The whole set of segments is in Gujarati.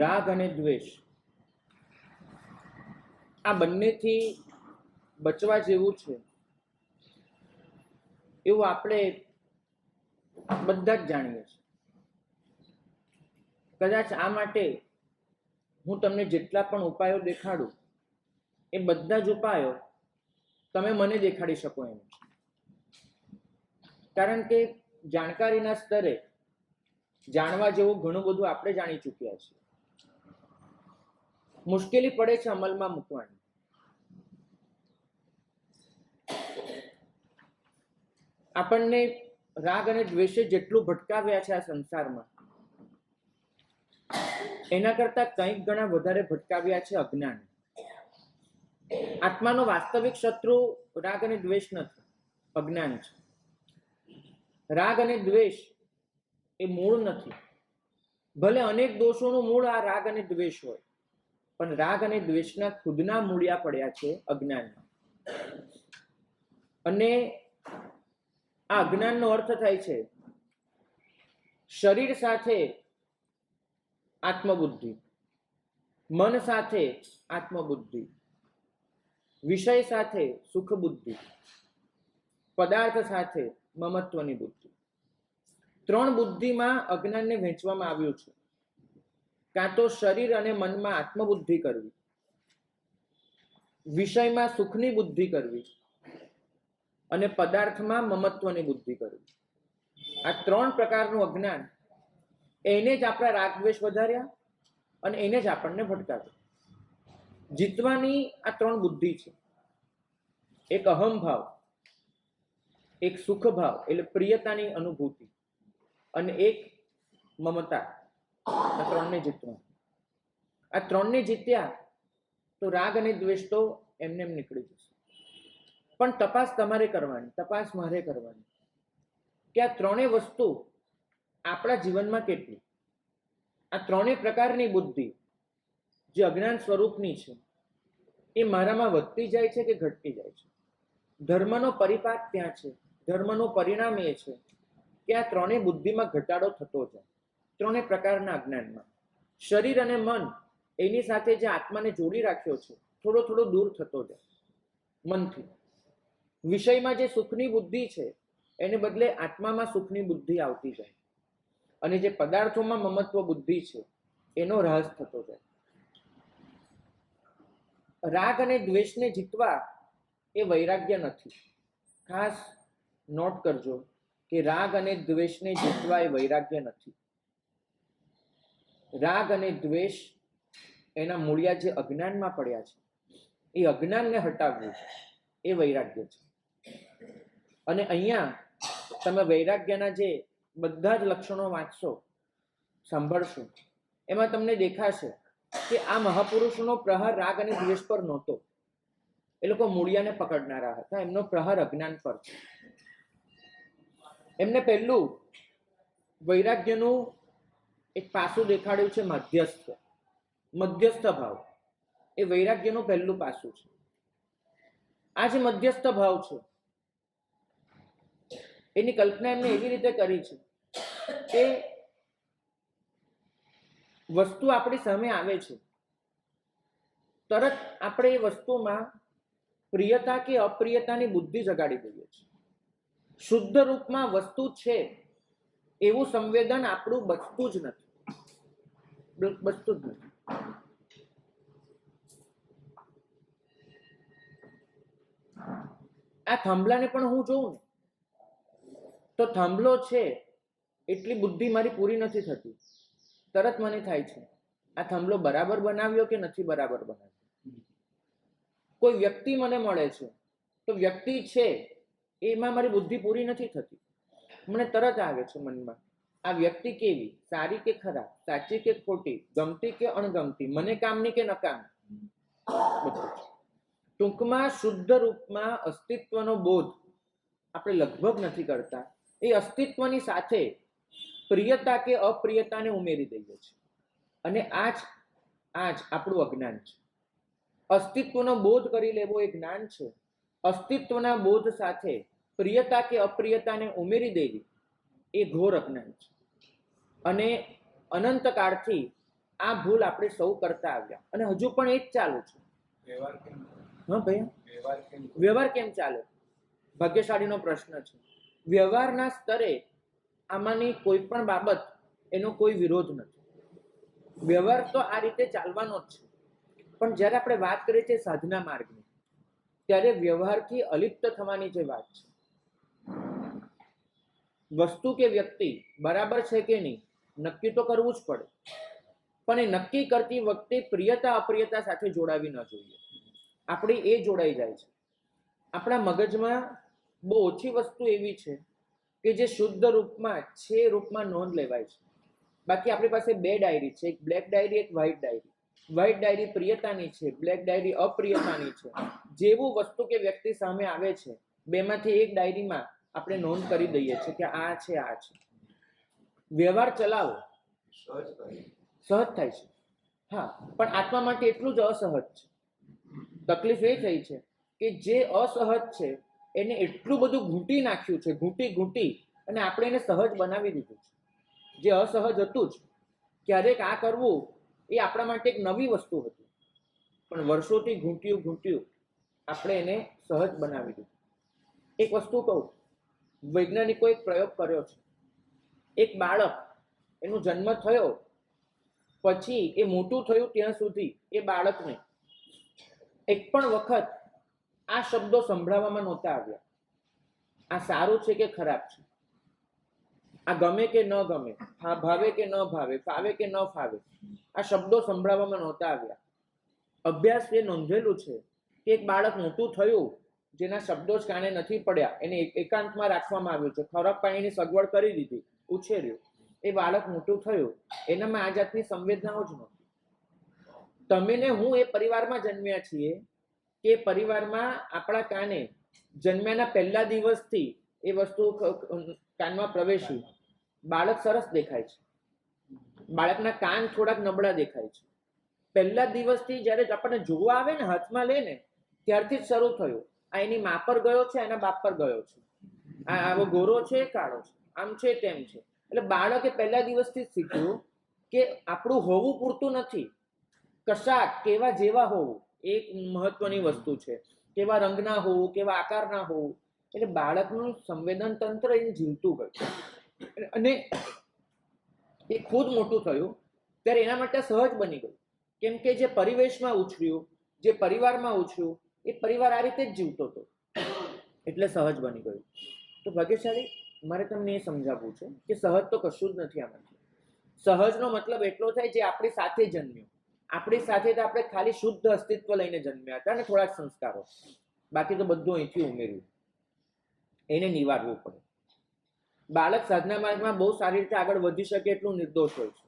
રાગ અને દ્વેષ આ બંનેથી બચવા જેવું છે એવું આપણે બધા જ જાણીએ છીએ. કદાચ આ માટે હું તમને જેટલા પણ ઉપાયો દેખાડું એ બધા જ ઉપાયો તમે મને દેખાડી શકો એમ, કારણ કે જાણકારીના સ્તરે જાણવા જેવું ઘણું બધું આપણે જાણી ચૂક્યા છીએ. મુશ્કેલી પડે છે અમલમાં મૂકવાની. આપણને રાગ અને દ્વેષે જેટલું ભટકાવ્યા છે આ સંસારમાં, એના કરતા કંઈક ગણા વધારે ભટકાવ્યા છે અજ્ઞાન. આત્માનો વાસ્તવિક શત્રુ રાગ અને દ્વેષ નથી, અજ્ઞાન છે. રાગ અને દ્વેષ એ મૂળ નથી. ભલે અનેક દોષોનું મૂળ આ રાગ અને દ્વેષ હોય, પણ રાગ અને દ્વેષના ખુદના મૂળિયા પડ્યા છે અજ્ઞાનમાં. અને આ અજ્ઞાનનો અર્થ થાય છે શરીર સાથે આત્મબુદ્ધિ, મન સાથે આત્મબુદ્ધિ, વિષય સાથે સુખ બુદ્ધિ, પદાર્થ સાથે મમત્વની બુદ્ધિ. ત્રણ બુદ્ધિમાં અજ્ઞાનને વહેંચવામાં આવ્યું છે. કાં તો શરીર અને મનમાં આત્મબુદ્ધિ કરવી, વિષયમાં સુખની બુદ્ધિ કરવી અને પદાર્થમાં મમત્વની બુદ્ધિ કરવી. આ ત્રણ પ્રકારનું અજ્ઞાન, એને જ આપણા રાગ દ્વેષ વધાર્યા અને એને જ આપણને ભટકાવ્યા. જીતવાની આ ત્રણ બુદ્ધિ છે. એક અહમ ભાવ, એક સુખ ભાવ એટલે પ્રિયતાની અનુભૂતિ, અને એક મમતા. આ ત્રણને જીતવા. આ ત્રણને જીત્યા તો રાગ અને દ્વેષ તો એમને એમ નીકળી જશે. પણ તપાસ તમારે કરવાની, તપાસ મારે કરવાની કે આ ત્રણેય વસ્તુ આપણા જીવનમાં કેટલી, આ ત્રણેય પ્રકારની બુદ્ધિ જે અજ્ઞાન સ્વરૂપની છે એ મારામાં વધતી જાય છે કે ઘટતી જાય છે. ધર્મનો પરિપાક ત્યાં છે. ધર્મનું પરિણામ એ છે કે આ ત્રણેય બુદ્ધિમાં ઘટાડો થતો જાય. ત્રણેય પ્રકારના અજ્ઞાનમાં શરીર અને મન એની સાથે જે આત્માને જોડી રાખ્યો છે થોડો થોડો દૂર થતો જાય મનથી. વિષયમાં જે સુખની બુદ્ધિ છે એને બદલે આત્મામાં સુખની બુદ્ધિ આવતી જાય, અને જે પદાર્થોમાં મમત્વ બુદ્ધિ છે એનો રહાસ થતો જાય. રાગ અને દ્વેષને જીતવા એ વૈરાગ્ય નથી. ખાસ નોટ કરજો કે રાગ અને દ્વેષને જીતવા એ વૈરાગ્ય નથી. રાગ અને દ્વેષ એના મૂળિયા જે અજ્ઞાનમાં પડ્યા છે એ અજ્ઞાનને હટાવવું એ વૈરાગ્ય છે. અને અહીંયા તમે વૈરાગ્યના જે બધા જ લક્ષણો વાંચશો, સાંભળશો, એમાં તમને દેખાશે કે આ મહાપુરુષનો પ્રહાર રાગ અને દ્વેષ પર નહોતો. એ લોકો મૂળિયાને પકડનારા હતા. એમનો પ્રહાર અજ્ઞાન પર છે. એમને પહેલું વૈરાગ્યનું એક પાસું દેખાડ્યું છે મધ્યસ્થ, મધ્યસ્થ ભાવ. એ વૈરાગ્યનું પહેલું પાસું છે. આ જે મધ્યસ્થ ભાવ છે એની કલ્પના એમને એવી રીતે કરી છે કે વસ્તુ આપણી સામે આવે છે, તરત આપણે એ વસ્તુમાં પ્રિયતા કે અપ્રિયતાની બુદ્ધિ જગાડી દઈએ છીએ. શુદ્ધ રૂપમાં વસ્તુ છે એવું સંવેદન આપણું બચતું જ નથી, બચતું જ નથી. આ થાંભલાને પણ હું જોઉં ને તો થાંભલો છે એટલી બુદ્ધિ મારી પૂરી નથી થતી. તરત મને થાય છે આ થાંભલો બરાબર બનાવ્યો કે નથી બરાબર બનાવ્યો. કોઈ વ્યક્તિ મને મળે છે તો વ્યક્તિ છે એમાં મારી બુદ્ધિ પૂરી નથી થતી. મને તરત આવે છે મનમાં આ વ્યક્તિ કેવી, સારી કે ખરાબ, સાચી કે ખોટી, ગમતી કે અણગમતી, મને કામની કે નકામની, બધું. ટૂંકમાં શુદ્ધ રૂપમાં અસ્તિત્વનો બોધ આપણે લગભગ નથી કરતા. એ અસ્તિત્વની સાથે પ્રિયતા કે અપ્રિયતાને ઉમેરી દઈએ છીએ, અને આ જ આપણું અજ્ઞાન છે. અસ્તિત્વનો બોધ કરી લેવો એ જ્ઞાન છે. અસ્તિત્વના બોધ સાથે પ્રિયતા કે અપ્રિયતાને ઉમેરી દેવી એ ઘોર અજ્ઞાન છે. અને અનંતકાળથી આ ભૂલ આપણે સૌ કરતા આવ્યા અને હજુ પણ એ જ ચાલુ છે. હા ભાઈ, વ્યવહાર કેમ ચાલે? ભાગ્યશાળીનો પ્રશ્ન છે. વ્યવહારના સ્તરે આમાંની કોઈ પણ બાબત એનો કોઈ વિરોધ નથી. વ્યવહાર તો આ રીતે ચાલવાનો જ છે. પણ જ્યારે આપણે વાત કરીએ છીએ સાધના માર્ગની, ત્યારે વ્યવહારથી અલિપ્ત થવાની જે વાત છે, વસ્તુ કે વ્યક્તિ બરાબર છે કે નહીં નક્કી તો કરવું જ પડે, પણ એ નક્કી કરતી વખતે પ્રિયતા અપ્રિયતા સાથે જોડાવી ન જોઈએ. આપણી એ જોડાઈ જાય છે. આપણા મગજમાં બહુ ઓછી વસ્તુ એવી છે કે જે શુદ્ધ રૂપમાં છે રૂપમાં નોંધ લેવાય છે. બાકી આપણી પાસે બે ડાયરી છે, એક બ્લેક ડાયરી, એક વ્હાઇટ ડાયરી. વ્હાઇટ ડાયરી પ્રિયતાની છે, બ્લેક ડાયરી અપ્રિયતાની છે. જેવું વસ્તુ કે વ્યક્તિ સામે આવે છે, બેમાંથી એક ડાયરીમાં આપણે નોંધ કરી દઈએ છીએ કે આ છે, આ છે. વ્યવહાર ચલાવો સહજ થાય છે, હા, પણ આત્મા માટે એટલું જ અસહજ છે. તકલીફ એ થઈ છે કે જે અસહજ છે એને એટલું બધું ઘૂંટી નાખ્યું છે, ઘૂંટી અને આપણે એને સહજ બનાવી દીધું છે. જે અસહજ હતું જ, ક્યારેક આ કરવું એ આપણા માટે એક નવી વસ્તુ હતી, પણ વર્ષોથી ઘૂંટ્યું આપણે એને સહજ બનાવી દીધું. એક વસ્તુ કહું, વૈજ્ઞાનિકો એક પ્રયોગ કર્યો છે. એક બાળક એનો જન્મ થયો પછી એ મોટું થયું ત્યાં સુધી એ બાળકને એક પણ વખત આ શબ્દો સંભળાવવામાં નહોતા આવ્યા. આ સારું છે કે ખરાબ છે, આ ગમે કે ન ગમે, હા ભાવે કે ન ભાવે, ફાવે કે ન ફાવે, આ શબ્દો સંભળાવવામાં નહોતા આવ્યા. અભ્યાસ એ નોંધેલું છે કે એક બાળક મોટું થયું જેના શબ્દો જ કાને નથી પડ્યા, એને એકાંતમાં રાખવામાં આવ્યું છે, ખોરાક પાણીની સગવડ કરી દીધી, ઉછેર્યું. એ બાળક મોટું થયું, એનામાં આ જાતની સંવેદનાઓ જ નહોતી. તમે ને હું એ પરિવારમાં જન્મ્યા છીએ કે પરિવારમાં આપણા કાને જન્મ્યાના પહેલા દિવસથી એ વસ્તુ કાનમાં પ્રવેશી. બાળક સરસ દેખાય છે, બાળકના કાન થોડાક નબળા દેખાય છે. પહેલા દિવસથી જ્યારે આપણને જોવા આવે ને, હાથમાં લે ને, ત્યારથી જ શરૂ થયું. આ એની મા પર ગયો છે, એના બાપ પર ગયો છે, આ આવો ગોરો છે, કાળો છે, આમ છે, તેમ છે. એટલે બાળકે પહેલા દિવસથી જ શીખ્યું કે આપણું હોવું પૂરતું નથી, કશાક કેવા જેવા હોવું એક મહત્વની વસ્તુ છે. કેવા રંગના હોવું, કેવા આકારના હોવું. એટલે બાળકનું સંવેદન તંત્ર એ જીવતું ગયું અને એ ખુદ મોટું થયું ત્યારે એના માટે સહજ બની ગયું. કેમ કે જે પરિવેશમાં ઉછર્યું, જે પરિવારમાં ઉછર્યું, એ પરિવાર આ રીતે જ જીવતો હતો, એટલે સહજ બની ગયું. તો ભાગ્યશાળી, મારે તમને એ સમજાવવું છે કે સહજ તો કશું જ નથી આમાંથી. સહજનો મતલબ એટલો થાય જે આપણી સાથે જન્મ્યો. આપણી સાથે તો આપણે ખાલી શુદ્ધ અસ્તિત્વ લઈને જન્મ્યા હતા અને થોડાક સંસ્કારો, બાકી તો બધું અહીંથી ઉમેર્યું. એને નિવારવું પડે. બાળક સાધના માર્ગમાં બહુ સારી રીતે આગળ વધી શકે એટલું નિર્દોષ હોય છે,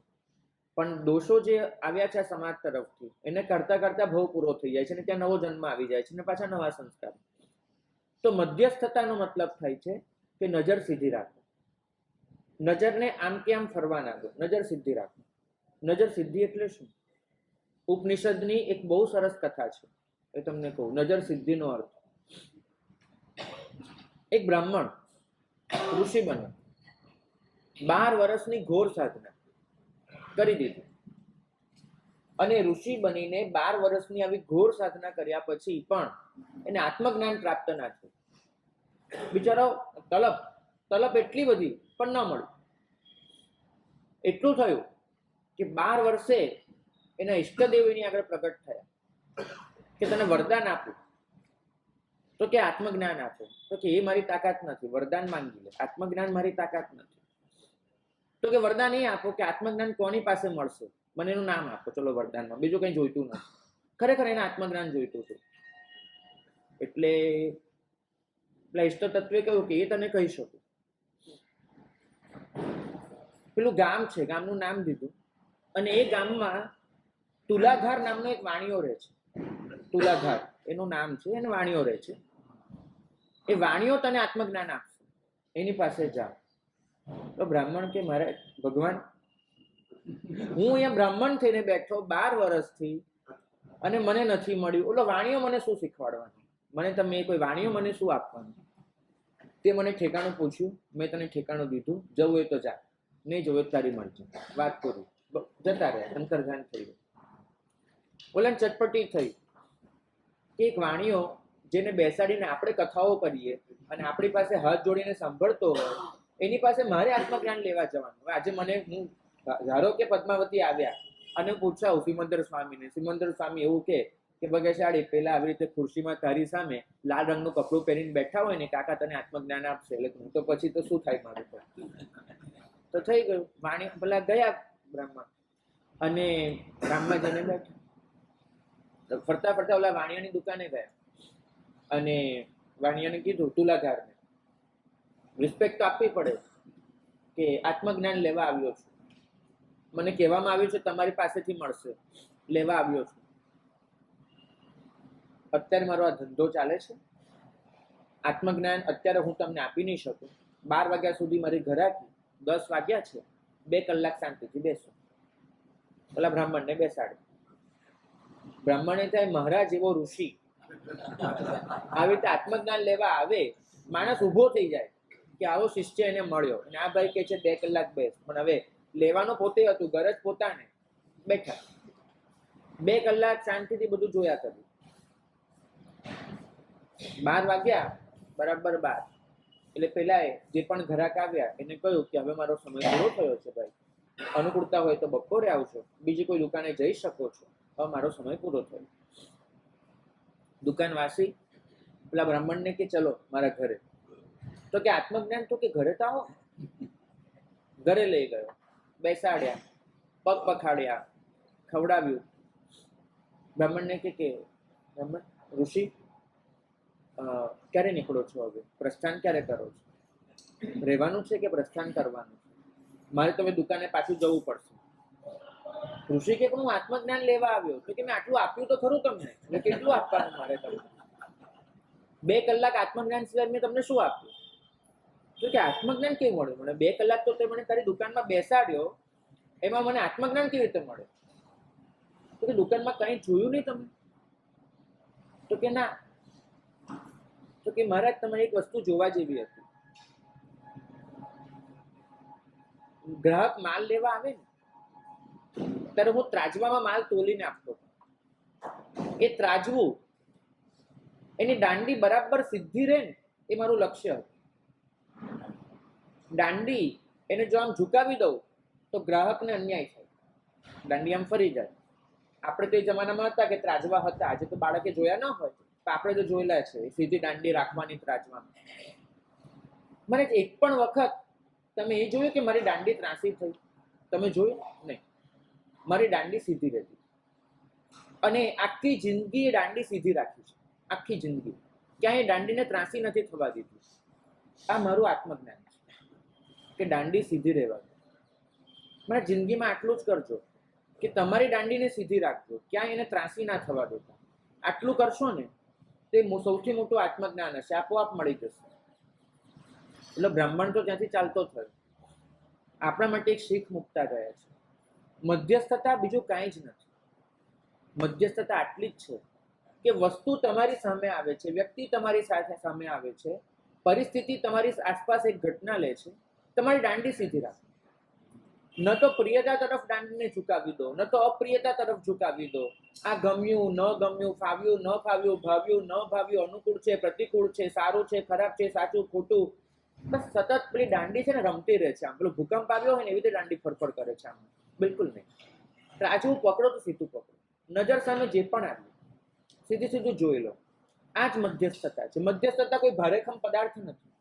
પણ દોષો જે આવ્યા છે સમાજ તરફથી એને કરતા કરતા ભવ પૂરો થઈ જાય છે અને ત્યાં નવો જન્મ આવી જાય છે અને પાછા નવા સંસ્કાર. તો મધ્યસ્થતાનો મતલબ થાય છે કે નજર સીધી રાખો, નજરને આમ કે આમ ફરવા ના દો, નજર સીધી રાખો. નજર સીધી એટલે શું? ઉપનિષદની એક બહુ સરસ કથા છે, એ તમને કહું. નજર સિદ્ધિનો અર્થ, એક બ્રાહ્મણ ઋષિ બન્યો, 12 વર્ષની ઘોર સાધના કરી દીધી અને ઋષિ બનીને 12 વર્ષની આવી ઘોર સાધના કર્યા પછી પણ એને આત્મજ્ઞાન પ્રાપ્ત ના થયું. બિચારો તલપ એટલી બધી પણ ન મળી. એટલું થયું કે 12 વર્ષે એના ઈષ્ટદેવ એની આગળ પ્રગટ થયા કે તને વરદાન આપું. તો કે આત્મજ્ઞાન આપો. તો કે એ મારી તાકાત નથી, વરદાન માંગી લે, આત્મજ્ઞાન મારી તાકાત નથી. તો કે વરદાન એ આપો કે આત્મજ્ઞાન કોની પાસે મળશે, મને એનું નામ આપો. ચલો વરદાનમાં બીજું કંઈ જોઈતું નથી. ખરેખર એને આત્મજ્ઞાન જોઈતું હતું. એટલે ઈષ્ટ તત્વે કહ્યું કે એ તને કહી શકું. પેલું ગામ છે, ગામનું નામ દીધું અને એ ગામમાં તુલાધાર નામનો એક વાણિયો રહે છે. તુલાધાર એનું નામ છે અને વાણિયો રહે છે. એ વાણિયો તને આત્મજ્ઞાન આપશે, એની પાસે જા. તો બ્રાહ્મણ કે મારે ભગવાન, હું અહીંયા બ્રાહ્મણ થઈને બેઠો 12 વર્ષથી અને મને નથી મળ્યું. ઓલો વાણિયો મને શું શીખવાડવાનું? મને તમે કોઈ વાણિયો મને શું આપવાનું? તે મને ઠેકાણું પૂછ્યું, મેં તને ઠેકાણું દીધું. જવું હોય તો જા, નહીં જવું તારી મરજી, વાત પૂરી. જતા રહ્યા, અંતર્ધાન થઈ ગયું. ઓલા ચટપટી થઈ કે એક વાણીઓ જેને બેસાડીને આપણે કથાઓ કરીએ અને આપણી પાસે હાથ જોડીને સાંભળતો હોય, એની પાસે મારે આત્મજ્ઞાન લેવા જવાનું. આજે મને હું ધારો કે પદ્માવતી આવ્યા અને પૂછાવું સિમંદર સ્વામીને, સિમંદર સ્વામી એવું કે બગેશાળી પેલા આવી રીતે ખુરશીમાં તારી સામે લાલ રંગનું કપડું પહેરીને બેઠા હોય ને, કાકા તને આત્મજ્ઞાન આપશે. એટલે હું તો પછી તો શું થાય મારું? તો થઈ ગયું. વાણી પેલા ગયા બ્રહ્મા અને ગામમાં જઈને બેઠા. ફરતા ફરતા ઓલા વાણિયાની દુકાને ગયા અને વાણિયાને કીધું તુલાધારને રિસ્પેક્ટ તો આપવી પડે કે આત્મજ્ઞાન લેવા આવ્યો છું, મને કહેવામાં આવ્યું છે તમારી પાસેથી મળશે, લેવા આવ્યો છું. અત્યારે મારો આ ધંધો ચાલે છે, આત્મજ્ઞાન અત્યારે હું તમને આપી નહીં શકું. 12 વાગ્યા સુધી મારી ઘરાકી, 10 વાગ્યા છે, 2 કલાક શાંતિથી બેસો. ઓલા બ્રાહ્મણને બેસાડે. બ્રાહ્મણે થાય મહારાજ એવો ઋષિ આવી રીતે આત્મજ્ઞાન લેવા આવે, માણસ ઉભો થઈ જાય કે આવો શિષ્ય એને મળ્યો અને આ ભાઈ કે છે 2 કલાક બેસ. પણ હવે લેવાનું પોતે હતું, ગરજ પોતાને. બેઠા 2 કલાક શાંતિથી બધું જોયા કર્યું. 12 વાગ્યા બરાબર 12 એટલે પેલા જે પણ ઘરાક આવ્યા એને કહ્યું કે હવે મારો સમય પૂરો થયો છે ભાઈ, અનુકૂળતા હોય તો બપોરે આવશો, બીજી કોઈ દુકાને જઈ શકો છો, હવે મારો સમય પૂરો થયો. દુકાન વાસી પેલા બ્રાહ્મણને કે ચલો મારા ઘરે. તો કે આત્મજ્ઞાન તો કે ઘરે તો આવો. ઘરે લઈ ગયો, બેસાડ્યા, પગ પખાડ્યા, ખવડાવ્યું. બ્રાહ્મણને કે બ્રાહ્મણ ઋષિ ક્યારે નીકળો છો? હવે પ્રસ્થાન ક્યારે કરો છો? રહેવાનું છે કે પ્રસ્થાન કરવાનું છે? મારે તો હવે દુકાને પાછું જવું પડશે. ઋષિ કે પણ હું આત્મજ્ઞાન લેવા આવ્યો. તો કે મેં આટલું આપ્યું તો ખરું તમને, એટલે કેટલું આપવાનું મારે તમને? 2 કલાક આત્મજ્ઞાન સિવાય મેં તમને શું આપ્યું? તો કે આત્મજ્ઞાન કેવું મળ્યું મને? 2 કલાક તો તે મને તારી દુકાનમાં બેસાડ્યો, એમાં મને આત્મજ્ઞાન કેવી રીતે મળે? તો કે દુકાનમાં કંઈ જોયું નહીં તમે? તો કે ના. તો કે મહારાજ તમારે એક વસ્તુ જોવા જેવી હતી. ગ્રાહક માલ લેવા આવે ને ત્યારે હું ત્રાજવામાં માલ તોલીને આપતો. એ ત્રાજવું એની દાંડી બરાબર સીધી રહે ને એ મારું લક્ષ્ય હતું. દાંડી એને જો આમ ઝુકાવી દઉં તો ગ્રાહકને અન્યાય થાય, દાંડી આમ ફરી જાય. આપણે તો એ જમાનામાં હતા કે ત્રાજવા હતા, આજે તો બાળકે જોયા ન હોય, આપણે તો જોયેલા છે સીધી દાંડી રાખવાની ત્રાજવામાં. મને એક પણ વખત તમે એ જોયું કે મારી દાંડી ત્રાસી થઈ? તમે જોયું નહીં. મારી દાંડી સીધી રહેતી અને આખી જિંદગી એ દાંડી સીધી રાખી છે. આખી જિંદગી ક્યાંય દાંડીને ત્રાસી નથી થવા દીધી. આ મારું આત્મજ્ઞાન છે કે દાંડી સીધી રહેવા દો. મારા જિંદગીમાં આટલું જ કરજો કે તમારી દાંડીને સીધી રાખજો, ક્યાંય એને ત્રાસી ના થવા દેતા. આટલું કરશો ને તે સૌથી મોટું આત્મજ્ઞાન હશે, આપોઆપ મળી જશે. એટલે બ્રાહ્મણ તો ત્યાંથી ચાલતો થયો. આપણા માટે એક શીખ મૂકતા ગયા છે. મધ્યસ્થતા બીજું કાંઈ જ નથી. મધ્યસ્થતા આટલી જ છે કે વસ્તુ તમારી સામે આવે છે, વ્યક્તિ તમારી સાથે સામે આવે છે, પરિસ્થિતિ તમારી આસપાસ એક ઘટના લે છે, તમારી દાંડી સીધી રાખો. ન તો પ્રિયતા તરફ દાંડીને ઝુકાવી દો, ન તો અપ્રિયતા તરફ ઝુકાવી દો. આ ગમ્યું ન ગમ્યું, ફાવ્યું ન ફાવ્યું, ભાવ્યું ન ભાવ્યું, અનુકૂળ છે પ્રતિકૂળ છે, સારું છે ખરાબ છે, સાચું ખોટું, બસ સતત પેલી દાંડી છે ને રમતી રહે છે. આમ પેલો ભૂકંપ આવ્યો હોય ને એવી રીતે દાંડી ફરફડ કરે છે. આમ બિલકુલ નહીં. ત્રાજવું પકડો તો સીધું પકડો, નજર સામે જે પણ આવ્યું સીધું સીધું જોઈ લો. આ જ મધ્યસ્થતા છે. મધ્યસ્થતા કોઈ ભારેખમ પદાર્થ નથી,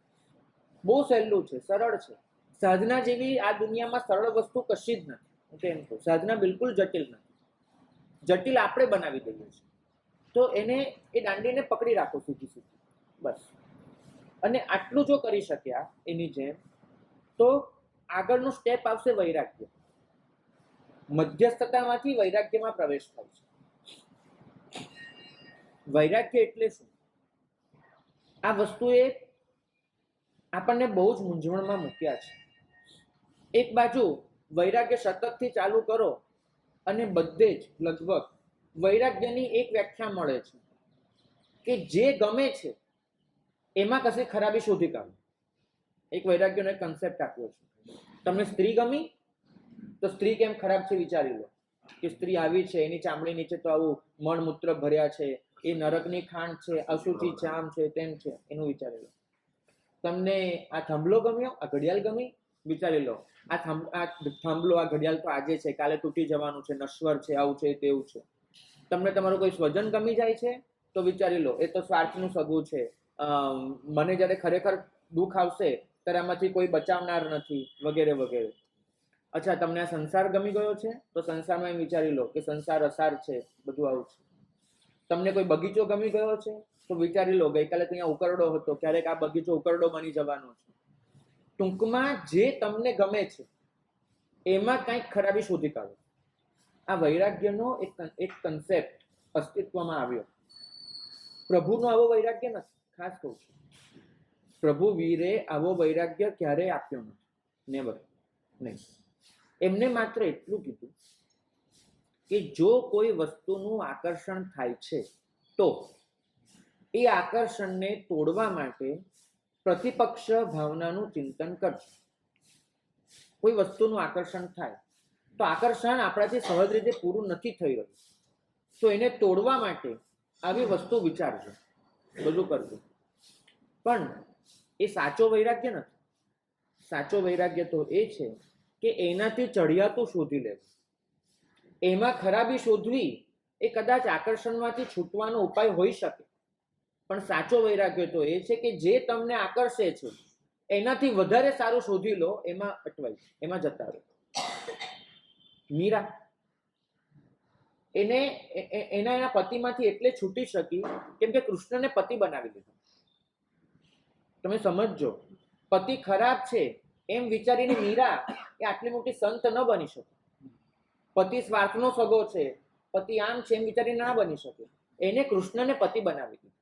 બહુ સહેલું છે, સરળ છે. સાધના જેવી આ દુનિયામાં સરળ વસ્તુ કશી જ નથી. હું તો એમ કહું, સાધના બિલકુલ જટિલ નથી. જટિલ આપણે બનાવી દઈએ છીએ. તો એને એ દાંડીને પકડી રાખો સીધી સીધી, બસ. અને આટલું જો કરી શક્યા એની જેમ, તો આગળનું સ્ટેપ આવશે વૈરાગ્ય. મધ્યસ્થતામાંથી વૈરાગ્યમાં પ્રવેશ થાય છે. વૈરાગ્ય એટલે શું? આ વસ્તુએ આપણને બહુ જ મૂંઝવણમાં મૂક્યા છે. એક બાજુ વૈરાગ્ય શતકથી ચાલુ કરો અને બધે જ લગભગ વૈરાગ્યની એક વ્યાખ્યા મળે છે કે જે ગમે છે એમાં કશી ખરાબી શોધી કાઢો. એક વૈરાગ્યનો એક કન્સેપ્ટ આપ્યો છે. તમને સ્ત્રી ગમી તો સ્ત્રી કેમ ખરાબ છે વિચારી લો, કે સ્ત્રી આવી છે, એની ચામડી નીચે તો આવું મળમૂત્ર ભર્યા છે, એ નરકની ખાંડ છે, અશુચિ છે, આમ છે તેમ છે, એનું વિચારી લો. તમને આ થાંભલો ગમ્યો, આ ઘડિયાળ ગમી, વિચારી લો આ થાંભલો આ ઘડિયાળ તો આજે છે, કાલે તૂટી જવાનું છે, નશ્વર છે, આવું છે તેવું છે. તમને તમારું કોઈ સ્વજન ગમી જાય છે તો વિચારી લો એ તો સ્વાર્થનું સગું છે, મને જ્યારે ખરેખર દુઃખ આવશે ત્યારે આમાંથી કોઈ બચાવનાર નથી, વગેરે વગેરે. અચ્છા, તમને આ સંસાર ગમી ગયો છે તો સંસારમાં એમ વિચારી લો કે સંસાર અસાર છે, બધું આવું છે. તમને કોઈ બગીચો ગમી ગયો છે તો વિચારી લો ગઈકાલે ત્યાં ઉકરડો હતો, ક્યારેક આ બગીચો ઉકરડો બની જવાનો છે. ટૂંકમાં જે તમને ગમે છે એમાં કંઈક ખરાબી શોધી કાઢો. આ વૈરાગ્યનો એક કન્સેપ્ટ અસ્તિત્વમાં આવ્યો. પ્રભુનો આવો વૈરાગ્ય નથી, ખાસ કહું છું. પ્રભુ વીરે આવો વૈરાગ્ય ક્યારેય આપ્યો નથી, નેવર, નહીં. એમને માત્ર એટલું કીધું કે જો કોઈ વસ્તુનું આકર્ષણ થાય છે તો એ આકર્ષણને તોડવા માટે પ્રતિપક્ષ ભાવનાનું ચિંતન કરજો. કોઈ વસ્તુનું આકર્ષણ થાય તો આકર્ષણ આપણાથી સહજ રીતે પૂરું નથી થઈ રહ્યું, તો એને તોડવા માટે આવી વસ્તુ વિચારજો, બધું કરજો. પણ એ સાચો વૈરાગ્ય નથી. સાચો વૈરાગ્ય તો એ છે કે એનાથી ચઢિયાતું શોધી લેવું, એમાં ખરાબી શોધવી એ કદાચ આકર્ષણમાંથી છૂટવાનો ઉપાય હોઈ શકે, પણ સાચો વૈરાગ્ય તો એ છે કે જે તમને આકર્ષે છે એનાથી વધારે સારું શોધી લો, એમાં અટવાય, એમાં જતા રહો. મીરા એના પતિમાંથી એટલે છૂટી શકી કેમ કે કૃષ્ણને પતિ બનાવી દીધો. તમે સમજજો, પતિ ખરાબ છે એમ વિચારીને મીરા એ આટલી મોટી સંત ન બની શકે. પતિ સ્વાર્થનો સગો છે, પતિ આમ છે એમ વિચારીને ના બની શકે. એને કૃષ્ણને પતિ બનાવી દીધો.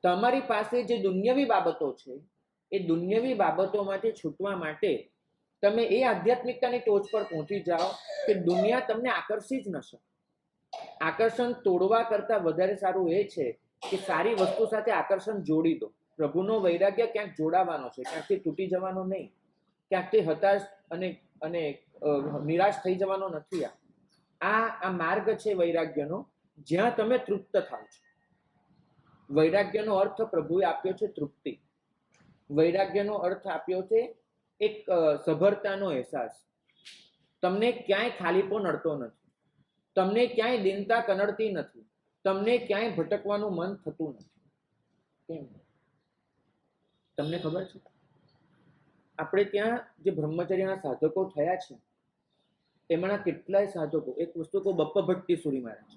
તમારી પાસે જે દુન્યવી બાબતો છે એ દુન્યવી બાબતોમાંથી છૂટવા માટે તમે એ આધ્યાત્મિકતાની ટોચ પર પહોંચી જાઓ કે દુનિયા તમને આકર્ષી જ ન શકે. આકર્ષણ તોડવા કરતા વધારે સારું એ છે કે સારી વસ્તુ સાથે આકર્ષણ જોડી દો. પ્રભુનો વૈરાગ્ય ક્યાંક જોડાવાનો છે, ક્યાંકથી તૂટી જવાનો નહીં, ક્યાંકથી હતાશ અને નિરાશ થઈ જવાનો નથી. આ માર્ગ છે વૈરાગ્યનો, જ્યાં તમે તૃપ્ત થાવ છો. વૈરાગ્યનો અર્થ પ્રભુએ આપ્યો છે તૃપ્તિ. વૈરાગ્યનો અર્થ આપ્યો છે એક સભરતાનો અહેસાસ. તમને ક્યાંય ખાલીપો નડતો નથી, તમને ક્યાંય દીનતા કનડતી નથી, તમને ક્યાંય ભટકવાનું મન થતું નથી. કેમ? તમને ખબર છે, આપણે ત્યાં જે બ્રહ્મચર્યના સાધકો થયા છે એમાંના કેટલાય સાધકો, એક વસ્તુ કહું, બપ્પા ભટ્ટી સુરી મહારાજ.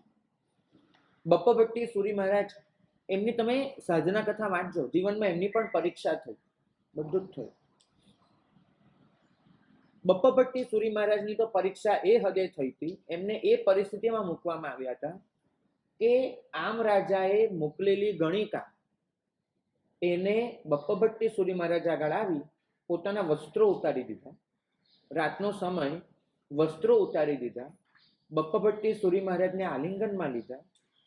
બપ્પા ભટ્ટી સુરી મહારાજ, એમની તમે સાધના કથા વાંચજો. જીવનમાં એમની પણ પરીક્ષા થઈ, બધું જ થયું. બપ્પા ભટ્ટી સુરી મહારાજની તો પરીક્ષા એ હદે થઈ હતી, એમને એ પરિસ્થિતિમાં મૂકવામાં આવ્યા હતા કે આમ રાજાએ મોકલેલી ગણિકા એને બપ્પા ભટ્ટી સુરી મહારાજ આગળ આવી પોતાના વસ્ત્રો ઉતારી દીધા. રાતનો સમય, વસ્ત્રો ઉતારી દીધા. બપ્પા ભટ્ટી સુરી મહારાજને આલિંગનમાં લીધા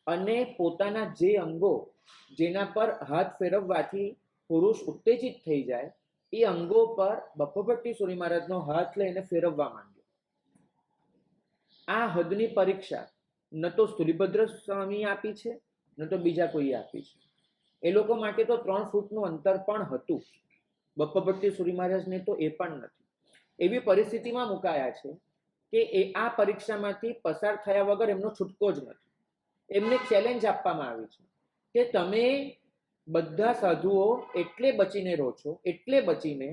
અને પોતાના જે અંગો જેના પર હાથ ફેરવવાથી પુરુષ ઉત્તેજિત થઈ જાય એ અંગો પર બપ્પા ભટ્ટી સુરી મહારાજનો હાથ લઈને ફેરવવા માંડ્યો. આ હદની પરીક્ષા ન તો સ્થુલીભદ્ર સ્વામી આપી છે, ન તો બીજા કોઈએ આપી છે. એ લોકો માટે તો 3 ફૂટનું અંતર પણ હતું, બપ્પા ભટ્ટી સુરી મહારાજને તો એ પણ નથી. એવી પરિસ્થિતિમાં મુકાયા છે કે આ પરીક્ષામાંથી પસાર થયા વગર એમનો છૂટકો જ નથી. એમને ચેલેન્જ આપવામાં આવી છે કે તમે બધા સાધુઓ એટલે બચીને રહો છો, એટલે બચીને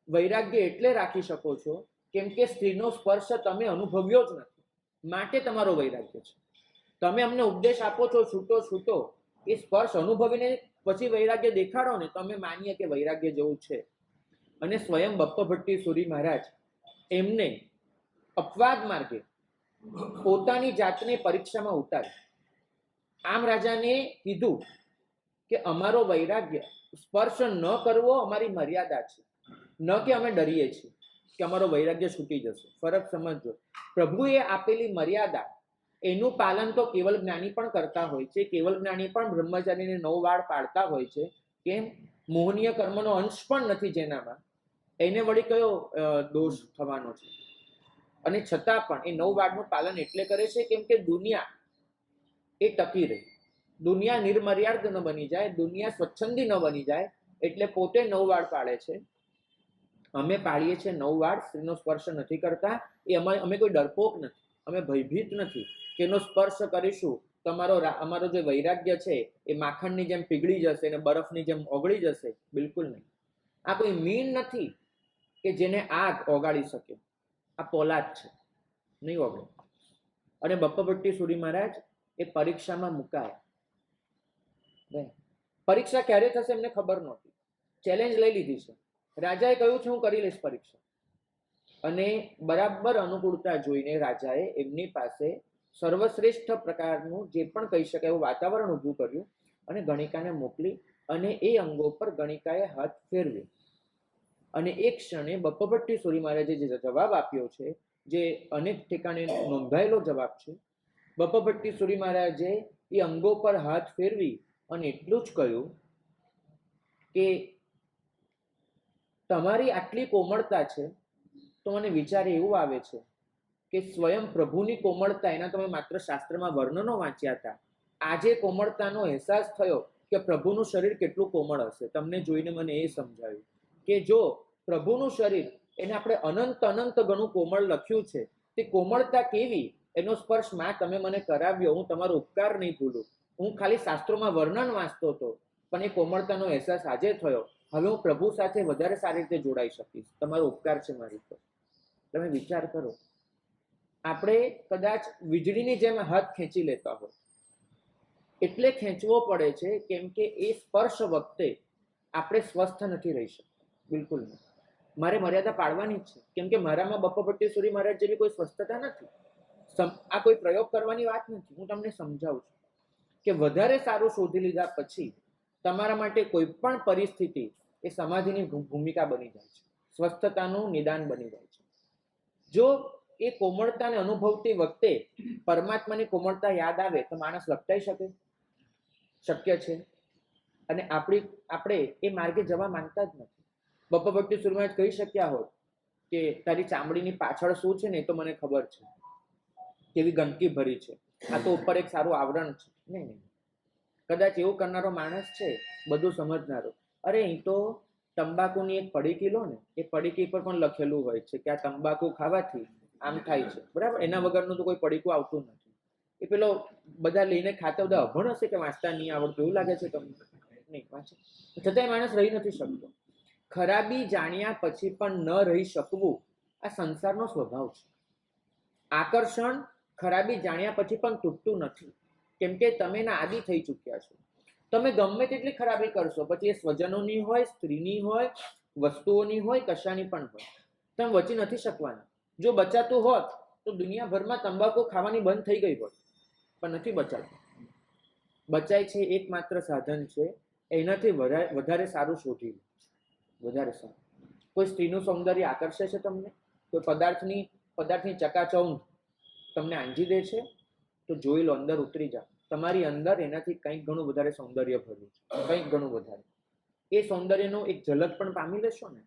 વૈરાગ્ય એટલે રાખી શકો છો કેમ કે સ્ત્રીનો સ્પર્શ તમે અનુભવ્યો જ નથી, માટે તમારો વૈરાગ્ય છે. તમે અમને ઉપદેશ આપો છો છૂટો છૂટો, એ સ્પર્શ અનુભવીને પછી વૈરાગ્ય દેખાડો ને, તમે માનીએ કે વૈરાગ્ય જેવું છે. અને સ્વયં બપ્પા ભટ્ટી સુરી મહારાજ એમને અપવાદ માર્ગે પોતાની જાતને પરીક્ષામાં ઉતારી. આમ રાજાને કીધું કે અમારો વૈરાગ્ય સ્પર્શ ન કરવો અમારી મર્યાદા છે, ન કે અમે ડરીએ છીએ કે અમારો વૈરાગ્ય છૂટી જશે. ફરક સમજજો. પ્રભુએ આપેલી મર્યાદા એનું પાલન તો કેવલ જ્ઞાની પણ કરતા હોય છે. કેવલ જ્ઞાની પણ બ્રહ્મચારીને 9 વાળ પાડતા હોય છે. કેમ? મોહનીય કર્મનો અંશ પણ નથી જેનામાં, એને વળી કયો દોષ થવાનો છે? અને છતાં પણ એ 9 વાળનું પાલન એટલે કરે છે કેમ કે દુનિયા એ ટકી રહે, દુનિયા નિર્મર્યાદ ન બની જાય, દુનિયા સ્વચ્છંદી ન બની જાય, એટલે પોતે 9 વાળ પાળે છે. અમે પાળીએ છીએ 9 વાળ, સ્ત્રીનો સ્પર્શ નથી કરતા. એ અમે કોઈ ડરપોક નથી, અમે ભયભીત નથી કે એનો સ્પર્શ કરીશું અમારો જે વૈરાગ્ય છે એ માખણની જેમ પીગળી જશે અને બરફની જેમ ઓગળી જશે. બિલકુલ નહીં. આ કોઈ મીણ નથી કે જેને આગ ઓગાળી શકે. આ પોલાદ છે, નહીં ઓગળે. અને બપ્પાભટ્ટી સુરી મહારાજ એ પરીક્ષામાં મુકાયા. પરીક્ષા ક્યારે થશે એમને ખબર નહોતી. ચેલેન્જ લઈ લીધી છે. રાજાએ કહ્યું છે હું કરી લઈશ પરીક્ષા. અને બરાબર અનુકૂળતા જોઈને રાજાએ એમની પાસે સર્વશ્રેષ્ઠ પ્રકારનું જે પણ કહી શકાય એવું વાતાવરણ ઊભું કર્યું અને ગણિકાને મોકલી અને એ અંગો પર ગણિકાએ હાથ ફેરવ્યો. અને એક ક્ષણે બપ્પાભટ્ટી સુરી મહારાજે જે જવાબ આપ્યો છે, જે અનેક ઠેકાણે નોંધાયેલો જવાબ છે, બપ્પાભટ્ટી સુરી મહારાજે એ અંગો પર હાથ ફેરવી અને એટલું જ કહ્યું કે તમારી આટલી કોમળતા છે તો મને વિચારે એવું આવે છે કે સ્વયં પ્રભુની કોમળતા એના તમે માત્ર શાસ્ત્રમાં વર્ણનો વાંચ્યા હતા, આજે કોમળતાનો અહેસાસ થયો કે પ્રભુનું શરીર કેટલું કોમળ હશે. તમને જોઈને મને એ સમજાયું કે જો પ્રભુનું શરીર એને આપણે અનંત અનંત ગણું કોમળ લખ્યું છે, તે કોમળતા કેવી એનો સ્પર્શ માં તમે મને કરાવ્યો. હું તમારો ઉપકાર નહીં ભૂલું. હું ખાલી શાસ્ત્રોમાં વર્ણન વાંચતો હતો પણ એ કોમળતાનો અહેસાસ આજે થયો. હવે હું પ્રભુ સાથે વધારે સારી રીતે જોડાઈ શકીશ. તમારો ઉપકાર છે મારી પર. તમે વિચાર કરો, આપણે કદાચ વીજળીની જેમ હાથ ખેંચી લેતા હોય, એટલે ખેંચવો પડે છે કેમ કે એ સ્પર્શ વખતે આપણે સ્વસ્થ નથી રહી શકતા. બિલકુલ નહીં. મારે મર્યાદા પાડવાની જ છે કેમ કે મારામાં બપ્પાભટ્ટી સુરી મહારાજ જેવી કોઈ સ્વસ્થતા નથી. આ કોઈ પ્રયોગ કરવાની વાત નથી. હું તમને સમજાવું છું કે વધારે સારું શોધી લીધા પછી તમારા માટે કોઈ પણ પરિસ્થિતિ એ સમાધિની ભૂમિકા બની જાય છે, સ્વસ્થતાનું નિદાન બની જાય છે. જો એ કોમળતાને અનુભવતી વખતે પરમાત્માની કોમળતા યાદ આવે તો માણસ લપટાઈ શકે? શક્ય છે. અને આપણે એ માર્ગે જવા માંગતા જ નથી. બપ્પાભટ્ટી સુરી મહારાજ કહી શક્યા હોત કે તારી ચામડીની પાછળ શું છે ને એ તો મને ખબર છે, કેવી ગંદકી ભરી છે, આ તો ઉપર એક સારું આવરણ છે. નહીં. કદાચ એવું કરનારો માણસ છે બધું સમજનારો, અરે અહીં તો તંબાકુની એક પડીકી લો ને, એ પડીકી પર પણ લખેલું હોય છે કે આ તંબાકુ ખાવાથી આમ થાય છે, બરાબર. એના વગરનું તો કોઈ પડીકું આવતું નથી. એ પેલો બધા લઈને ખાતા બધા અભણ હશે કે વાંચતા નહીં આવડતું એવું લાગે છે તમને? નહીં વાંચે, છતાંય માણસ રહી નથી શકતો. ખરાબી જાણ્યા પછી પણ ન રહી શકવું આ સંસારનો સ્વભાવ છે. આકર્ષણ ખરાબી જાણ્યા પછી પણ તૂટતું નથી કેમ કે તમે એના આદિ થઈ ચૂક્યા છો. તમે ગમે તેટલી ખરાબી કરશો, પછી એ સ્વજનોની હોય, સ્ત્રીની હોય, વસ્તુઓની હોય, કશાની પણ હોય, તમે બચી નથી શકવાના. જો બચાતું હોત તો દુનિયાભરમાં તંબાકુ ખાવાની બંધ થઈ ગઈ હોત, પણ નથી બચાતું. બચાય છે એકમાત્ર સાધન છે, એનાથી વધારે સારું શોધી લો. વધારે સારું. કોઈ સ્ત્રીનું સૌંદર્ય આકર્ષે છે તમને? કોઈ પદાર્થની ચકાચૌંધ તમને આંજી દે છે? તો જોઈ લો, અંદર ઉતરી જાઓ. તમારી અંદર એનાથી કંઈક ઘણું વધારે સૌંદર્ય ભર્યું છે, કંઈક ઘણું વધારે. એ સૌંદર્યનો એક ઝલક પણ પામી લેશો ને,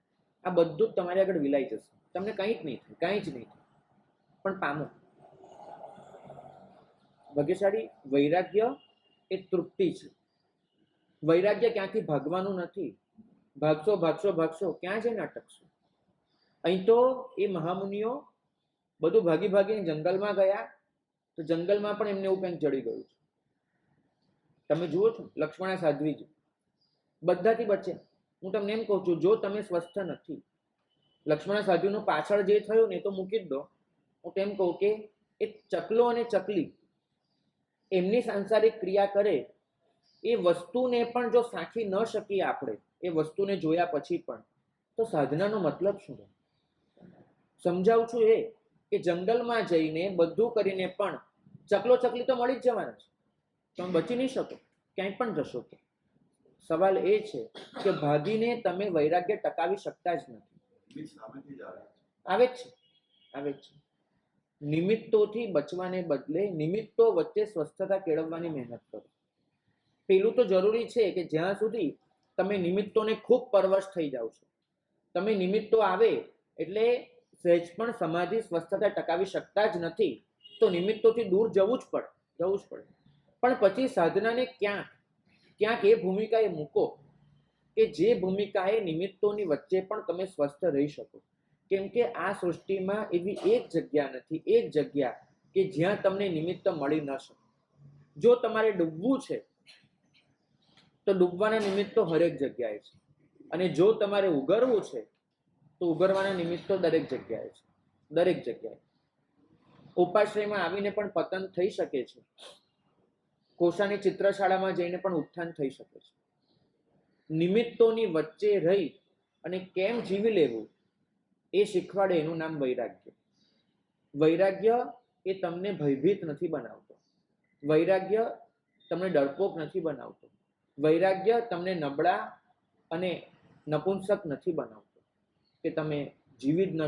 આ બધું જ તમારી આગળ વિલાઈ જશે. તમને કંઈ જ નહીં થાય, કંઈ જ નહીં થાય, પણ પામો. ભાગ્યશાળી વૈરાગ્ય એ તૃપ્તિ છે. વૈરાગ્ય ક્યાંથી ભાગવાનું નથી. ભાગશો ભાગશો ભાગશો ક્યાં જઈને અટકશો? અહીં તો એ મહામુનિઓ બધું ભાગી ભાગીને જંગલમાં ગયા, તો જંગલમાં પણ એમને એવું કંઈક જડી ગયું છે. તમે જુઓ છો લક્ષ્મણ સાધ્વીજી બધાથી બચે. હું તમને એમ કહું છું, જો તમે સ્વસ્થ નથી, લક્ષ્મણ સાધ્વીનું પાછળ જે થયું ને એ તો મૂકી જ દો. હું તેમ કહું કે એ ચકલો અને ચકલી એમની સાંસારિક ક્રિયા કરે એ વસ્તુને પણ જો સાંખી ન શકીએ આપણે, એ વસ્તુને જોયા પછી પણ, તો સાધનાનો મતલબ શું? સમજાવું છું એ કે જંગલમાં જઈને બધું કરીને પણ ચકલો ચકલી તો મળી જ જવાના છે, તમે બચી નહીં શકો, ક્યાંય પણ જશો તો. સવાલ એ છે કે ભાગીને તમે વૈરાગ્ય ટકાવી શકતા જ નથી. આવે જ છે. નિમિત્તોથી બચવાને બદલે નિમિત્તો વચ્ચે સ્વસ્થતા કેળવવાની મહેનત કરો. પેલું તો જરૂરી છે કે જ્યાં સુધી તમે નિમિત્તોને ખૂબ પરવશ થઈ જાઓ છો, તમે નિમિત્તો આવે એટલે સહેજ પણ સમાધિ સ્વસ્થતા ટકાવી શકતા જ નથી તો નિમિત્તોથી દૂર જવું જ પડે. પણ પછી સાધનાને ક્યાંક એ ભૂમિકાએ મૂકો કે જે ભૂમિકાએ નિમિત્તોની વચ્ચે પણ તમે સ્વસ્થ રહી શકો. કેમ કે આ સૃષ્ટિમાં એવી એક જગ્યા કે જ્યાં તમને નિમિત્ત મળી ન શકે. જો તમારે ડૂબવું છે તો ડૂબવાના નિમિત્તો હરેક જગ્યાએ છે, અને જો તમારે ઉગરવું છે તો ઉગરવાના નિમિત્તો દરેક જગ્યાએ. ઉપાશ્રયમાં આવીને પણ પતન થઈ શકે છે, કોષાની ચિત્રશાળામાં જઈને પણ ઉત્થાન થઈ શકે છે. નિમિત્તોની વચ્ચે રહી અને કેમ જીવી લેવું એ શીખવાડે એનું નામ વૈરાગ્ય. વૈરાગ્ય એ તમને ભયભીત નથી બનાવતો. વૈરાગ્ય તમને ડરપોક નથી બનાવતો. વૈરાગ્ય તમને નબળા અને નપુંસક નથી બનાવતો કે તમે જીવી જ ન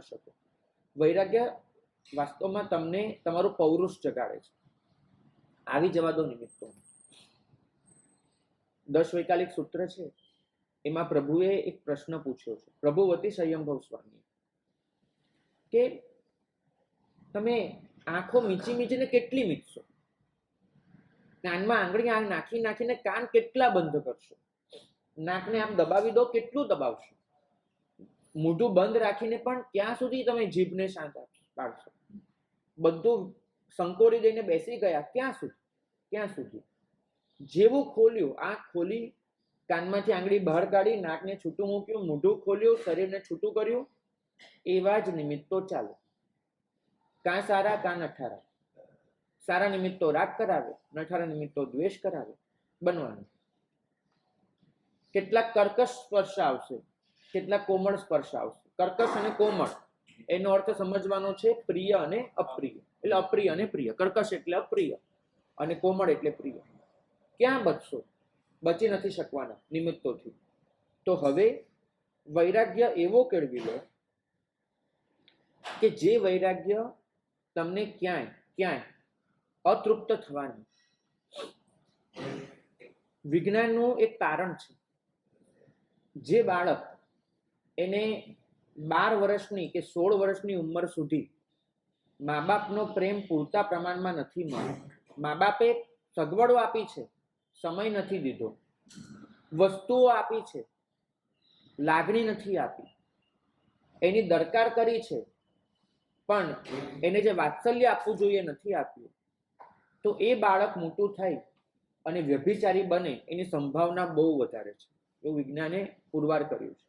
શકો. વૈરાગ્ય વાસ્તવમાં તમને તમારું પૌરુષ જગાડે છે. આવી જવા દો નિમિત્તો. 10 વૈકાલિક સૂત્ર છે, એમાં પ્રભુએ એક પ્રશ્ન પૂછ્યો છે, પ્રભુવતી સંયમભવ સ્વામી, કે તમે આંખો મીચીને કેટલી મીચશો? કાનમાં આંગળી નાખીને કાન કેટલા બંધ કરશો? નાકને આમ દબાવી દો, કેટલું દબાવશો? મોઢું બંધ રાખીને પણ ક્યાં સુધી તમે જીભને શાંત પાડશો? બધું સંકોરી દઈને બેસી ગયા, ક્યાં સુધી? જેવું ખોલ્યું, આંખ ખોલી, કાનમાંથી આંગળી બહાર કાઢી, નાકને છૂટું મૂક્યું, મોઢું ખોલ્યું, શરીરને છૂટું કર્યું, એવા જ નિમિત્તો ચાલે. કાં સારા કાં નઠારા. સારા નિમિત્તો રાગ કરાવે, નઠારા નિમિત્તો દ્વેષ કરાવે. બનવાનું. કેટલાક કર્કશ સ્પર્શ આવશે, કેટલાક કોમળ સ્પર્શ આવશે. કર્કશ અને કોમળ એનો અર્થ સમજવાનો છે પ્રિય અને અપ્રિય. એટલે અપ્રિય અને પ્રિય. કર્કશ એટલે અપ્રિય અને કોમળ એટલે પ્રિય. ક્યાં બચશો? બચી નથી શકવાના નિમિત્તોથી. તો હવે વૈરાગ્ય એવો કેળવી લો કે જે વૈરાગ્ય તમને ક્યાંય અતૃપ્ત થવાની. વિજ્ઞાનનું એક કારણ છે, જે બાળક એને 12 વર્ષની કે 16 વર્ષની ઉંમર સુધી મા બાપનો પ્રેમ પૂરતા પ્રમાણમાં નથી મળ્યો. મા બાપે સગવડો આપી છે, સમય નથી દીધો, વસ્તુઓ આપી છે, લાગણી નથી આપી, એની દરકાર કરી છે, પણ એને જે વાત્સલ્ય આપવું જોઈએ નથી આપ્યું. તો એ બાળક મોટું થઈ અને વ્યભિચારી બને એની સંભાવના બહુ વધારે છે. એવું વિજ્ઞાને પુરવાર કર્યું છે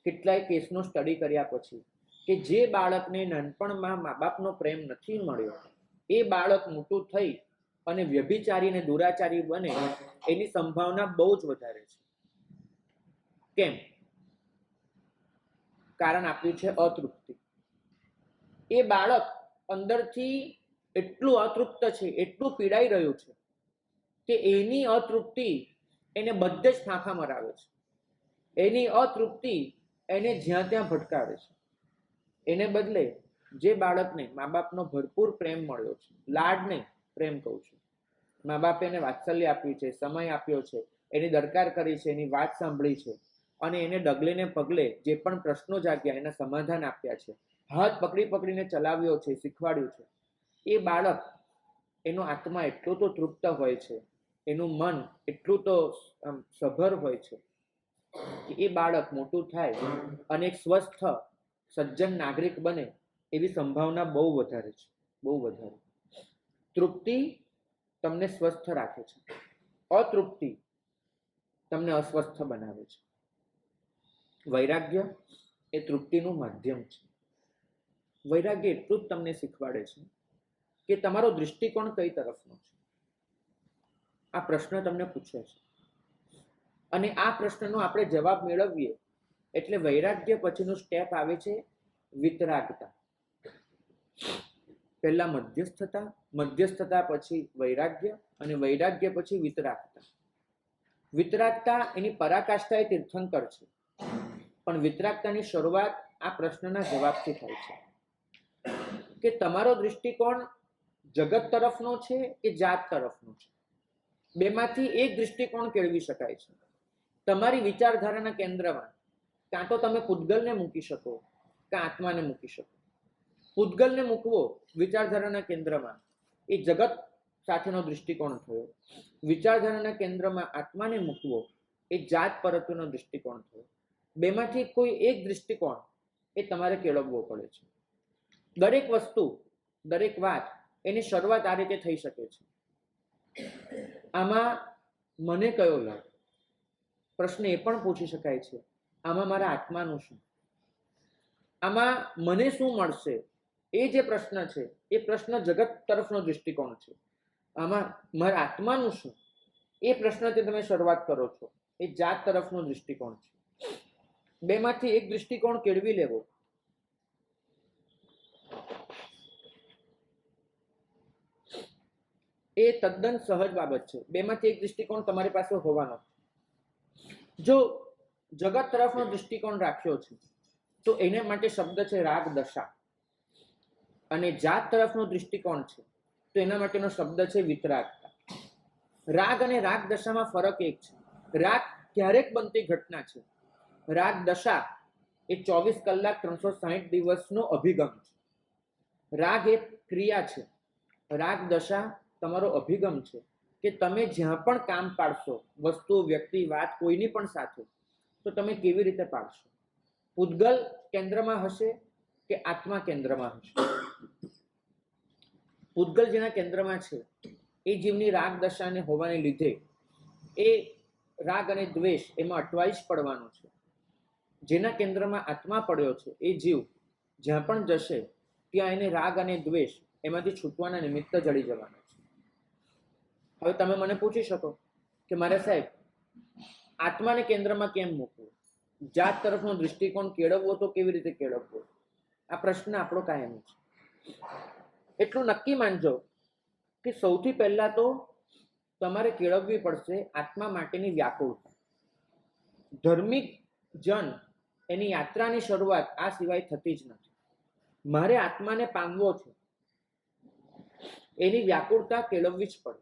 કેટલાય કેસનો સ્ટડી કર્યા પછી, કે જે બાળકને નાનપણમાં મા બાપનો પ્રેમ નથી મળ્યો, એ બાળક મોટું થઈ અને વ્યભિચારી ને દુરાચારી બને એની સંભાવના બહુ જ વધારે છે. કેમ? કારણ આપ્યું છે અતૃપ્તિ. એ બાળક અંદરથી એટલું અતૃપ્ત છે, એટલું પીડાઈ રહ્યું છે કે એની અતૃપ્તિ એને બધે જ ફાંફા મરાવે છે. એની અતૃપ્તિ એને જ્યાં ત્યાં ભટકાવે છે. એને બદલે જે બાળકને મા બાપનો ભરપૂર પ્રેમ મળ્યો છે, લાડ નહીં, પ્રેમ કહું છું, મા બાપે એને વાત્સલ્ય આપ્યું છે, સમય આપ્યો છે, એની દરકાર કરી છે, એની વાત સાંભળી છે, અને એને ડગલે ને પગલે જે પણ પ્રશ્નો જાગ્યા એના સમાધાન આપ્યા છે, હાથ પકડીને ચલાવ્યો છે, શીખવાડ્યું છે, એ બાળક, એનો આત્મા એટલો તો તૃપ્ત હોય છે, એનું મન એટલું તો સભર હોય છે કે એ બાળક મોટું થાય અને એક સ્વસ્થ સજ્જન નાગરિક બને એવી સંભાવના બહુ વધારે છે, બહુ વધારે. તૃપ્તિ તમને સ્વસ્થ રાખે છે, અતૃપ્તિ તમને અસ્વસ્થ બનાવે છે. વૈરાગ્ય એ તૃપ્તિનું માધ્યમ છે. વૈરાગ્ય એટલું જ તમને શીખવાડે છે કે તમારો દૃષ્ટિકોણ કઈ તરફનો છે. આ પ્રશ્ન તમને પૂછે છે, અને આ પ્રશ્નનો આપણે જવાબ મેળવીએ એટલે વૈરાગ્ય પછીનું સ્ટેપ આવે છે વિતરાગતા. પહેલા મધ્યસ્થતા પછી વૈરાગ્ય, અને વૈરાગ્ય પછી વિતરાગતા. વિતરાગતા એની પરાકાષ્ઠા એ તીર્થંકર છે, પણ વિતરાગતાની શરૂઆત આ પ્રશ્નના જવાબથી થાય છે કે તમારો દૃષ્ટિકોણ જગત તરફનો છે કે જાત તરફનો છે. બેમાંથી એક દૃષ્ટિકોણ કેળવી શકાય છે. તમારી વિચારધારાના કેન્દ્રમાં કાં તો તમે પૂતગલને મૂકી શકો, કે આત્માને મૂકી શકો. પૂતગલને મૂકવો વિચારધારાના કેન્દ્રમાં એ જગત સાથેનો દૃષ્ટિકોણ થયો. વિચારધારાના કેન્દ્રમાં આત્માને મૂકવો એ જાત પરત્વનો દૃષ્ટિકોણ થયો. બેમાંથી કોઈ એક દૃષ્ટિકોણ એ તમારે કેળવવો પડે છે. દરેક વસ્તુ, દરેક વાત એની શરૂઆત આ રીતે થઈ શકે છે. આમાં મને કયો લાભ? પ્રશ્ન એ પણ પૂછી શકાય છે, આમાં મારા આત્માનું શું? આમાં મને શું મળશે? એ જે પ્રશ્ન છે એ પ્રશ્ન જગત તરફનો દૃષ્ટિકોણ છે. આમાં મારા આત્માનું શું? એ પ્રશ્નથી તમે શરૂઆત કરો છો, એ જાત તરફનો દૃષ્ટિકોણ છે. બેમાંથી એક દૃષ્ટિકોણ કેળવી લેવો એ તદ્દન સહજ બાબત છે. બેમાંથી એક દૃષ્ટિકોણ તમારી પાસે હોવાનો. જો જગત તરફનો દૃષ્ટિકોણ રાખ્યો છે તો એને માટે શબ્દ છે રાગ દશા, અને જાત તરફનો દૃષ્ટિકોણ છે તો એના માટેનો શબ્દ છે વિતરાગતા. રાગ અને રાગ દશામાં ફરક એક છે. રાગ ક્યારેક બનતી ઘટના છે. રાગ દશા એ 24 કલાક 360 દિવસનો અભિગમ છે. રાગ એ ક્રિયા છે. રાગ દશા તમારો અભિગમ છે કે તમે જ્યાં પણ કામ પાડશો, વસ્તુ, વ્યક્તિ, વાત કોઈની પણ સાથે, તો તમે કેવી રીતે પાડશો? પૂતગલ કેન્દ્રમાં હશે કે આત્મા કેન્દ્રમાં હશે? પૂતગલ જેના કેન્દ્રમાં છે એ જીવની રાગ દશાને હોવાને લીધે એ રાગ અને દ્વેષ એમાં અટવાઈ જ પડવાનો છે. જેના કેન્દ્રમાં આત્મા પડ્યો છે એ જીવ જ્યાં પણ જશે ત્યાં એને રાગ અને દ્વેષ એમાંથી છૂટવાના નિમિત્ત જડી જવાનો છે. હવે તમે મને પૂછી શકો કે મારે સાહેબ આત્માને કેન્દ્રમાં કેમ મૂકવું? જાત તરફનો દૃષ્ટિકોણ કેળવવો તો કેવી રીતે કેળવવો? આ પ્રશ્ન આપણો કાયમી છે. એટલું નક્કી માનજો કે સૌથી પહેલા તો તમારે કેળવવી પડશે આત્મા માટેની વ્યાકુળતા. ધાર્મિક જન એની યાત્રાની શરૂઆત આ સિવાય થતી જ નથી. મારે આત્માને પામવો છે, એની વ્યાકુળતા કેળવવી જ પડે.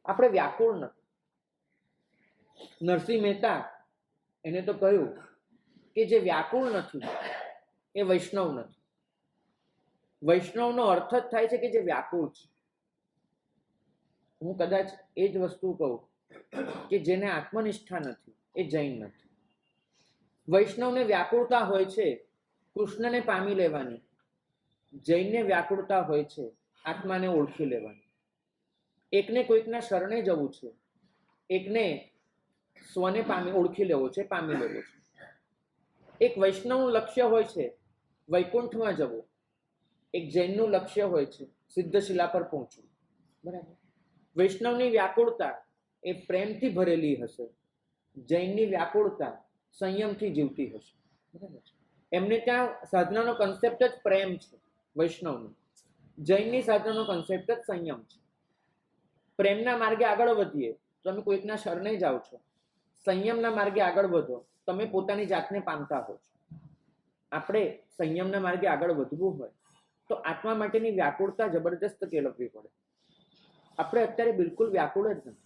આપણે વ્યાકુળ નથી. નરસિંહ મહેતા એને તો કહ્યું કે જે વ્યાકુળ નથી એ વૈષ્ણવ નથી. વૈષ્ણવનો અર્થ જ થાય છે કે જે વ્યાકુળ છે. હું કદાચ એ જ વસ્તુ કહું કે જેને આત્મનિષ્ઠા નથી એ જૈન નથી. વૈષ્ણવને વ્યાકુળતા હોય છે કૃષ્ણને પામી લેવાની, જૈનને વ્યાકુળતા હોય છે આત્માને ઓળખી લેવાની. એકને કોઈકના શરણે જવું છે, એકને સ્વને ઓળખી લેવો છે, પામી લેવો છે. એક વૈષ્ણવનું લક્ષ્ય હોય છે વૈકુંઠમાં જવું, એક જૈનનું લક્ષ્ય હોય છે સિદ્ધશિલા પર પહોંચવું. બરાબર? વૈષ્ણવની વ્યાકુળતા એ પ્રેમથી ભરેલી હશે, જૈનની વ્યાકુળતા સંયમથી જીવતી હશે. બરાબર છે? એમને ત્યાં સાધનાનો કન્સેપ્ટ જ પ્રેમ છે વૈષ્ણવનો. જૈનની સાધનાનો કન્સેપ્ટ જ સંયમ છે. પ્રેમના માર્ગે આગળ વધીએ તમે કોઈકના શરણે જાઓ છો, સંયમના માર્ગે આગળ વધો તમે પોતાની જાતને પામતા હો છો. આપણે સંયમના માર્ગે આગળ વધવું હોય તો આત્મા માટેની વ્યાકુળતા જબરજસ્ત કેળવવી પડે. આપણે અત્યારે બિલકુલ વ્યાકુળ જ નથી.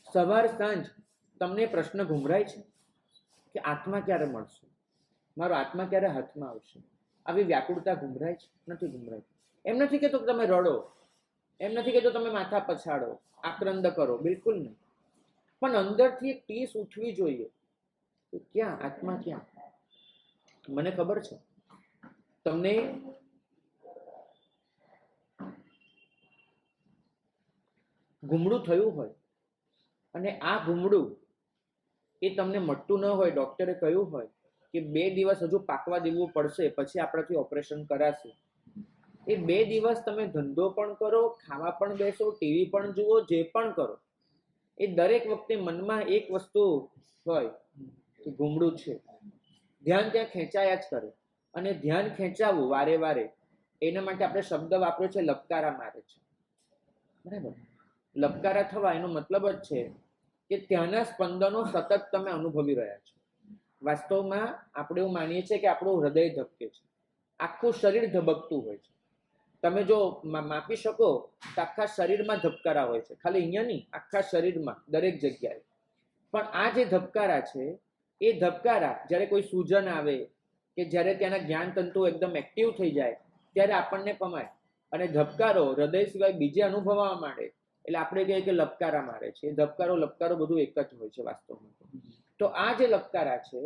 સવાર સાંજ તમને પ્રશ્ન ઘુમરાય છે કે આત્મા ક્યારે મળશે, મારો આત્મા ક્યારે હાથમાં આવશે? આવી વ્યાકુળતા ઘુમરાય છે? નથી ઘુમરાય. એમ નથી કહેતો કે તમે રડો, એમ નથી કહેતો તમે માથા પછાડો, આક્રંદ કરો, બિલકુલ નહીં. પણ અંદરથી એક ટીસ ઉઠવી જોઈએ કે ક્યાં આત્મા ક્યાં? મને ખબર છે તમને ઘૂમડું થયું હોય અને આ ઘૂમડું એ તમને મળતું ન હોય, ડોક્ટરે કહ્યું હોય કે 2 દિવસ હજુ પાકવા દેવું પડશે પછી આપણાથી ઓપરેશન કરાશે. એ 2 દિવસ તમે ધંધો પણ કરો, ખાવા પણ બેસો, ટીવી પણ જુઓ, જે પણ કરો, એ દરેક વખતે મનમાં એક વસ્તુ હોય કે ઘૂમડું છે. ધ્યાન ત્યાં ખેંચાયા જ કરે. અને ધ્યાન ખેંચાવવું વારે વારે એના માટે આપણે શબ્દ વાપર્યો છે લપકારા મારે છે. બરાબર? લપકારા થવા એનો મતલબ જ છે કે ત્યાંના સ્પંદનો સતત તમે અનુભવી રહ્યા છો. વાસ્તવમાં આપણે એવું માનીએ છીએ કે આપણું હૃદય ધબકે છે, આખું શરીર ધબકતું હોય છે. તમે જો માપી શકો તો આખા શરીરમાં ધબકારા હોય છે, ખાલી અહીંયા નહીં, આખા શરીરમાં દરેક જગ્યાએ. પણ આ જે ધબકારા છે એ ધબકારા જ્યારે કોઈ સૂજન આવે, કે જ્યારે ત્યાંના જ્ઞાન તંતુ એકદમ એક્ટિવ થઈ જાય ત્યારે આપણને પમાય, અને ધબકારો હૃદય સિવાય બીજે અનુભવવા માંડે એટલે આપણે કહીએ કે લપકારા મારે છે. ધબકારો લપકારો બધું એક જ હોય છે વાસ્તવમાં. તો આ જે લપકારા છે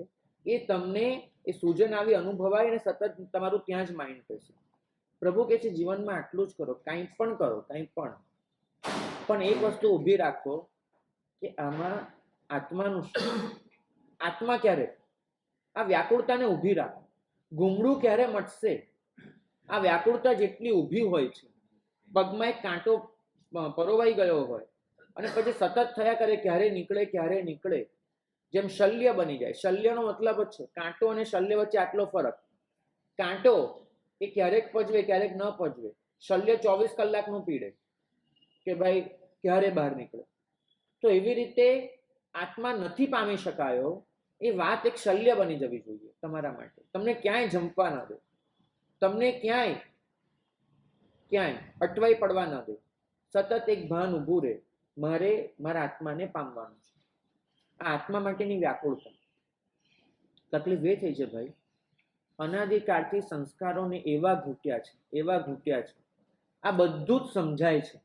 એ તમને એ સૂજન આવી અનુભવાય અને સતત તમારું ત્યાં જ માઇન્ડ રહેશે. પ્રભુ કહે છે જીવનમાં આટલું જ કરો, કાંઈ પણ કરો, કાંઈ પણ એક વસ્તુ ઊભી રાખો કે આમાં આત્માનું શું? આત્મા ક્યારે? આ વ્યાકુળતાને ઊભી રાખો. ગુમડું ક્યારે મટશે? આ વ્યાકુળતા જેટલી ઊભી હોય છે, પગમાં એક કાંટો પરોવાઈ ગયો હોય અને પછી સતત થયા કરે, ક્યારે નીકળે ક્યારે નીકળે, જેમ શલ્ય બની જાય. શલ્યનો મતલબ જ છે કાંટો અને શલ્ય વચ્ચે આટલો ફરક. કાંટો એ ક્યારેક પજવે ક્યારેક ન પજવે, શલ્ય 24 કલાકનું પીડે કે ભાઈ ક્યારે બહાર નીકળે. તો એવી રીતે આત્મા નથી પામી શકાયો એ વાત એક શલ્ય બની જવી જોઈએ તમારા માટે. તમને ક્યાંય જંપવા ન દે, તમને ક્યાંય અટવાઈ પડવા ન દે. સતત એક ભાન ઊભું રહે, મારે મારા આત્માને પામવાનું છે. આ આત્મા માટેની વ્યાકુળતા. તકલીફ એ થઈ છે ભાઈ, અનાદિકાળથી સંસ્કારોને એવા ઘૂંટ્યા છે, એવા ઘૂંટ્યા છે. આ બધું જ સમજાય છે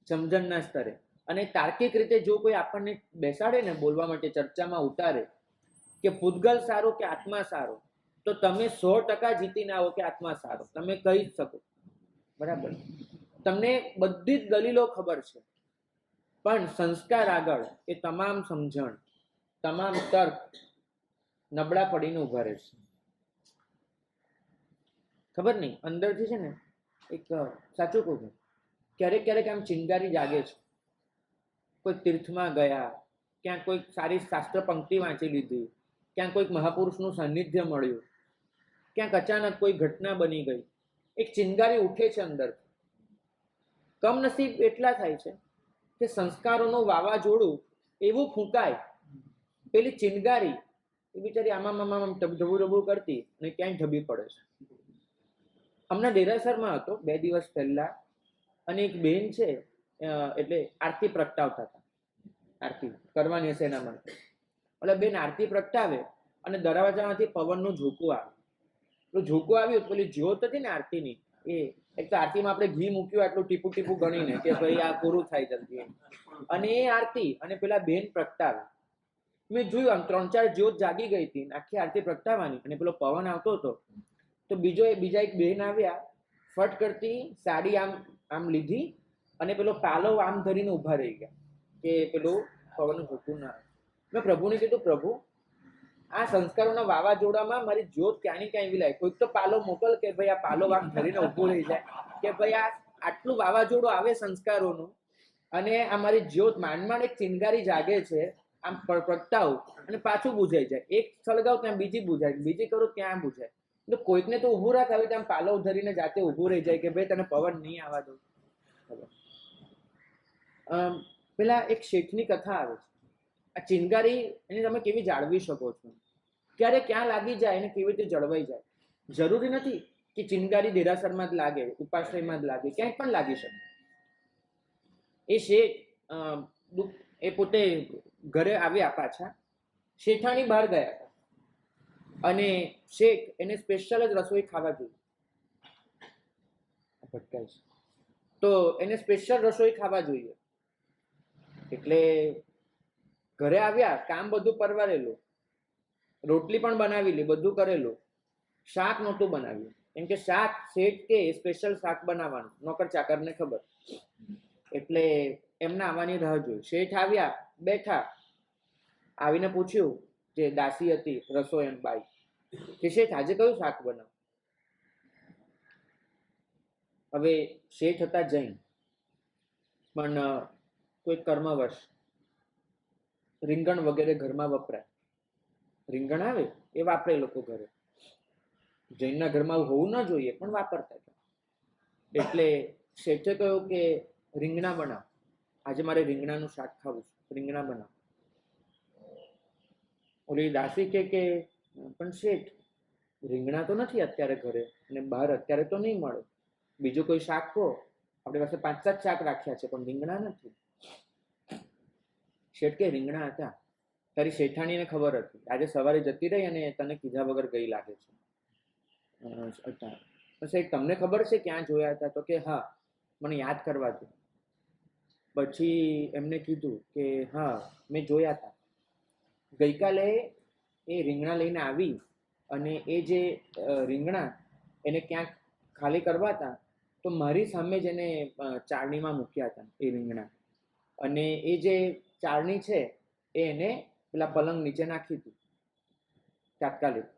સમજણના સ્તરે, અને તાર્કિક રીતે જો કોઈ આપણને બેસાડે ને બોલવા માટે, ચર્ચામાં ઉતારે કે પૂતગલ સારો કે આત્મા સારો, તો તમે 100% જીતીને આવો કે આત્મા સારો, તમે કહી જ શકો. બરાબર? તમને બધી જ દલીલો ખબર છે, પણ સંસ્કાર આગળ એ તમામ સમજણ, તમામ તર્ક નબળા પડીને ઉભા રહે છે. ખબર નહીં, અંદરથી છે ને એક સાચું કહું છું, ક્યારેક ક્યારેક આમ ચિંગારી જાગે છે. કોઈ તીર્થમાં ગયા, ક્યાંક કોઈક સારી શાસ્ત્ર પંક્તિ વાંચી લીધી, ક્યાંક કોઈક મહાપુરુષનું સાનિધ્ય મળ્યું, ક્યાંક અચાનક કોઈ ઘટના બની ગઈ, એક ચિંગારી ઉઠે છે અંદર. કમનસીબ એટલા થાય છે કે સંસ્કારોનું વાવાઝોડું એવું ફૂંકાય, પેલી ચિંગારી એ બિચારી આમાં ઢબું કરતી અને ક્યાંય ઢબી પડે છે. હમણાં દેરાસરમાં હતો 2 દિવસ પહેલા, અને એક બેન છે, એટલે આરતી પ્રગટાવતા હતા. આરતી કરવાની હશે એના માટે. એટલે બેન આરતી પ્રગટાવે અને દરવાજામાંથી પવનનું ઝોકું આવે. તો ઝોકું આવ્યું, પેલી જ્યોત હતી ને આરતીની, એ એક તો આરતીમાં આપણે ઘી મૂક્યું આટલું ટીપું ટીપું ગણીને કે ભાઈ આ પૂરું થાય જલ્દી, અને એ આરતી અને પેલા બેન પ્રગટાવે. મેં જોયું આમ 3-4 જ્યોત જાગી ગઈ હતી આખી આરતી પ્રગટાવવાની, અને પેલો પવન આવતો હતો. તો બીજા એક બહેન આવ્યા, ફટ કરતી સાડી આમ લીધી અને પેલો પાલો આમ ધરીને ઊભા રહી ગયા કે પેલું પવનનું ઝોકું ના આવે. મેં પ્રભુને કીધું, પ્રભુ આ સંસ્કારોના વાવાઝોડામાં મારી જ્યોત ક્યાંની ક્યાં એવી લાય, કોઈક તો પાલો મોકલ કે ભાઈ આ પાલો આમ ધરીને ઊભું રહી જાય, કે ભાઈ આ આટલું વાવાઝોડું આવે સંસ્કારોનું અને આ મારી જ્યોત માંડ એક ચિનગારી જાગે છે, આમ પ્રગટાવું અને પાછું બુઝાઈ જાય. એક સળગાવ ત્યાં બીજી બુઝાય, બીજી કરું ત્યાં બુઝાય. એટલે કોઈકને તો ઊભું રાખ, આવે ત્યાં પાલો ધરીને જાતે ઊભું રહી જાય કે ભાઈ તને પવન નહીં આવવા દઉં. પેલા એક શેઠની કથા આવે છે. આ ચિનગારી એને તમે કેવી જાળવી શકો છો, ક્યારે ક્યાં લાગી જાય એને કેવી રીતે જળવાઈ જાય. જરૂરી નથી કે ચિનગારી દેરાસરમાં જ લાગે, ઉપાશ્રયમાં જ લાગે, ક્યાંય પણ લાગી શકે. એ શેઠ એ પોતે ઘરે આવ્યા પાછા, શેઠાણી બહાર ગયા હતા અને શેઠ એને સ્પેશિયલ જ રસોઈ ખાવા જોઈએ. ભટકાય છે તો એને સ્પેશિયલ રસોઈ ખાવા જોઈએ. એટલે ઘરે આવ્યા, કામ બધું પરવારેલું, રોટલી પણ બનાવેલી, બધું કરેલું, શાક નહોતું બનાવ્યું. કેમ કે શાક શેઠ કે સ્પેશિયલ શાક બનાવવાનું, નોકર ચાકરને ખબર. એટલે એમના આવવાની રાહ જોઈ. શેઠ આવ્યા, બેઠા, આવીને પૂછ્યું જે દાસી હતી રસોઈન બાઈ કે શેઠ આજે કયું શાક બનાવ? હવે શેઠ હતા જૈન, પણ કોઈ કર્મવશ રીંગણ વગેરે ઘરમાં વપરાય. રીંગણ આવે એ વાપરે લોકો ઘરે, જૈનના ઘરમાં હોવું ન જોઈએ પણ વાપરતા હતા. એટલે શેઠે કહ્યું કે રીંગણા બનાવ, આજે મારે રીંગણાનું શાક ખાવું છે, રીંગણા બનાવ. ઓલી દાસી કે પણ શેઠ રીંગણા તો નથી અત્યારે ઘરે, અને બહાર અત્યારે તો નહીં મળે, બીજું કોઈ શાક કહો, આપણી પાસે 5-7 શાક રાખ્યા છે પણ રીંગણા નથી. શેઠ કે રીંગણા હતા. તારી શેઠાણીને ખબર હતી, આજે સવારે જતી રહી અને તને કીધા વગર ગઈ લાગે છે. અચ્છા, પછી તમને ખબર છે ક્યાં જોયા હતા? તો કે હા, મને યાદ કરવા દો. પછી એમને કીધું કે હા, મેં જોયા હતા. ગઈકાલે એ રીંગણા લઈને આવી અને એ જે રીંગણા એને ક્યાંક ખાલી કરવા હતા, તો મારી સામે જ એને ચાળણીમાં મૂક્યા હતા એ રીંગણા. અને એ જે ચાળણી છે એ એને પેલા પલંગ નીચે નાખી હતી તાત્કાલિક.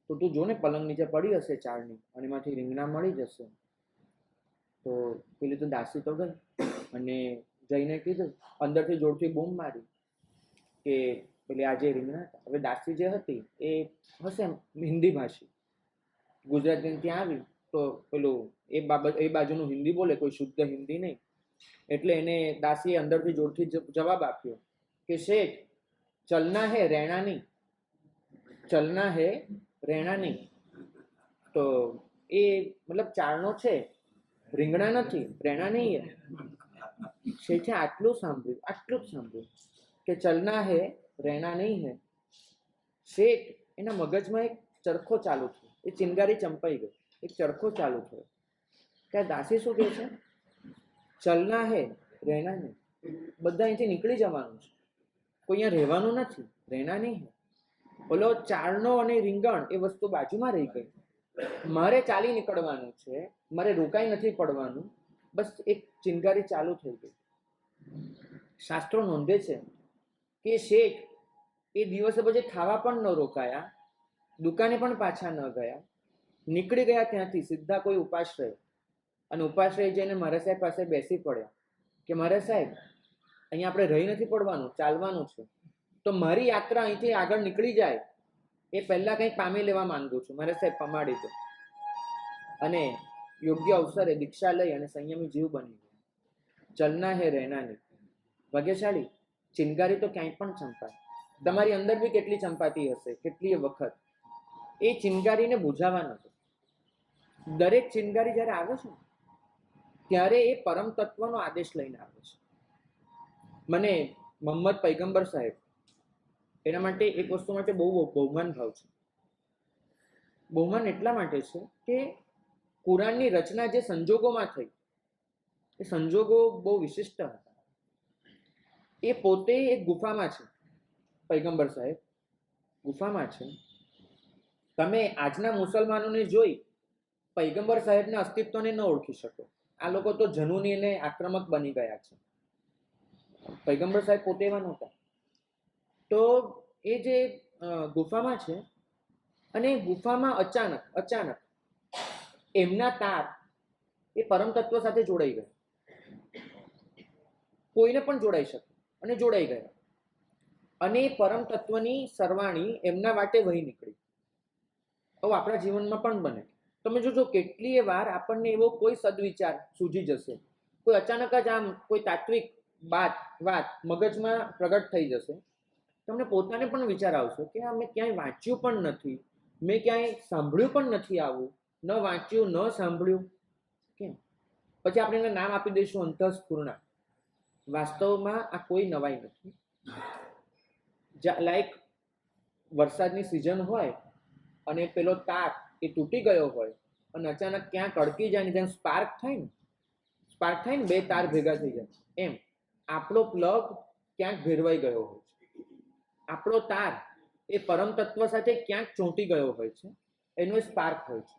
તો તું જો ને, પલંગ નીચે પડી હશે ચાળણી અને એમાંથી રીંગણા મળી જશે. તો પેલી તો દાસી તો ગઈ અને જઈને કીધું, અંદરથી જોરથી બૂમ મારી કે પેલી આજે રીંગણા હતા. હવે દાસી જે હતી એ હશે હિન્દી ભાષી, ગુજરાતી ત્યાં આવી તો પેલું એ બાજુનું હિન્દી બોલે, કોઈ શુદ્ધ હિન્દી નહીં. એટલે એને દાસીએ અંદરથી જોરથી જવાબ આપ્યો કે શેઠ, ચલના હે રહેણા નહીં, ચલના હે રહેણા નહીં. તો એ મતલબ ચાળનો છે, રીંગણા નથી, રહેણા નહીં હે. શેઠે આટલું જ સાંભળ્યું કે ચલના હે રહેણા નહીં હે. શેઠ એના મગજમાં એક ચરખો ચાલુ થયો, એ ચિનગારી ચંપાઈ ગઈ, એક ચરખો ચાલુ થયો. ત્યાં દાસી શું કહે છે? ચલના હે રહેના નહીં. બધા અહીંથી નીકળી જવાનું છે, કોઈ અહીંયા રહેવાનું નથી, રહેના નહીં હે. બોલો, ચાળનો અને રીંગણ એ વસ્તુ બાજુમાં રહી ગઈ. મારે ચાલી નીકળવાનું છે, મારે રોકાઈ નથી પડવાનું, બસ એક ચિનગારી ચાલુ થઈ ગઈ. શાસ્ત્રો નોંધે છે કે શેઠ એ દિવસે પછી ખાવા પણ ન રોકાયા, દુકાને પણ પાછા ન ગયા, નીકળી ગયા ત્યાંથી સીધા કોઈ ઉપાશ્રય. અને ઉપાશ્રય જઈને મારા સાહેબ પાસે બેસી પડ્યા કે મારા સાહેબ, અહીંયા આપણે રહી નથી પડવાનું, ચાલવાનું છે. તો મારી યાત્રા અહીંથી આગળ નીકળી જાય એ પહેલાં કંઈક પામી લેવા માંગુ છું, મારા સાહેબ પમાડી દો. અને યોગ્ય અવસરે દીક્ષા લઈ અને સંયમી જીવ બની ગયા. ચલના હે રહેના નહીં. ભાગ્યશાળી, ચિનગારી તો ક્યાંય પણ ચંપાય. તમારી અંદર બી કેટલી ચંપાતી હશે, કેટલી વખત. એ ચિનગારીને બુઝાવવા નથી. દરેક ચિનગારી જ્યારે આવે છે ત્યારે એ પરમ તત્વનો આદેશ લઈને આવે છે. મને મોહમ્મદ પૈગંબર સાહેબ એના માટે એક વસ્તુ માટે બહુ બહુમાન ભાવ છે. બહુમાન એટલા માટે છે કે કુરાનની રચના જે સંજોગોમાં થઈ, એ સંજોગો બહુ વિશિષ્ટ હતા. એ પોતે એક ગુફામાં છે, પૈગંબર સાહેબ ગુફામાં છે. તમે આજના મુસલમાનોને જોઈ પૈગંબર સાહેબના અસ્તિત્વને ન ઓળખી શકો. આ લોકો તો જનૂની અને આક્રમક બની ગયા છે. પૈગંબર સાહેબ પોતે એવા નહોતા. તો એ જે ગુફામાં છે અને ગુફામાં અચાનક એમના તાર એ પરમ તત્વ સાથે જોડાઈ ગયા. કોઈને પણ જોડાઈ શકે અને જોડાઈ ગયા. અને પરમ તત્વની સરવાણી એમના વાટે વહી નીકળી. હવે આપણા જીવનમાં પણ બને. તમે જોજો કેટલીય વાર આપણને એવો કોઈ સદવિચાર સૂજી જશે, કોઈ અચાનક જ આમ કોઈ તાત્વિક વાત મગજમાં પ્રગટ થઈ જશે. તમને પોતાને પણ વિચાર આવશે કે આ મેં ક્યાંય વાંચ્યું પણ નથી, મેં ક્યાંય સાંભળ્યું પણ નથી, આવું ન વાંચ્યું ન સાંભળ્યું, કેમ? પછી આપણે એને નામ આપી દઈશું અંતઃસ્ફુરણા. વાસ્તવમાં આ કોઈ નવાઈ નથી. લાઈક વરસાદની સિઝન હોય અને પેલો તાર એ તૂટી ગયો હોય અને અચાનક ક્યાંક અડકી જાય ને જેમ સ્પાર્ક થાય ને બે તાર ભેગા થઈ જાય, એમ આપણો પ્લગ ક્યાંક ભેરવાઈ ગયો હોય છે. આપણો તાર એ પરમ તત્વ સાથે ક્યાંક ચોંટી ગયો હોય છે, એનો સ્પાર્ક હોય છે.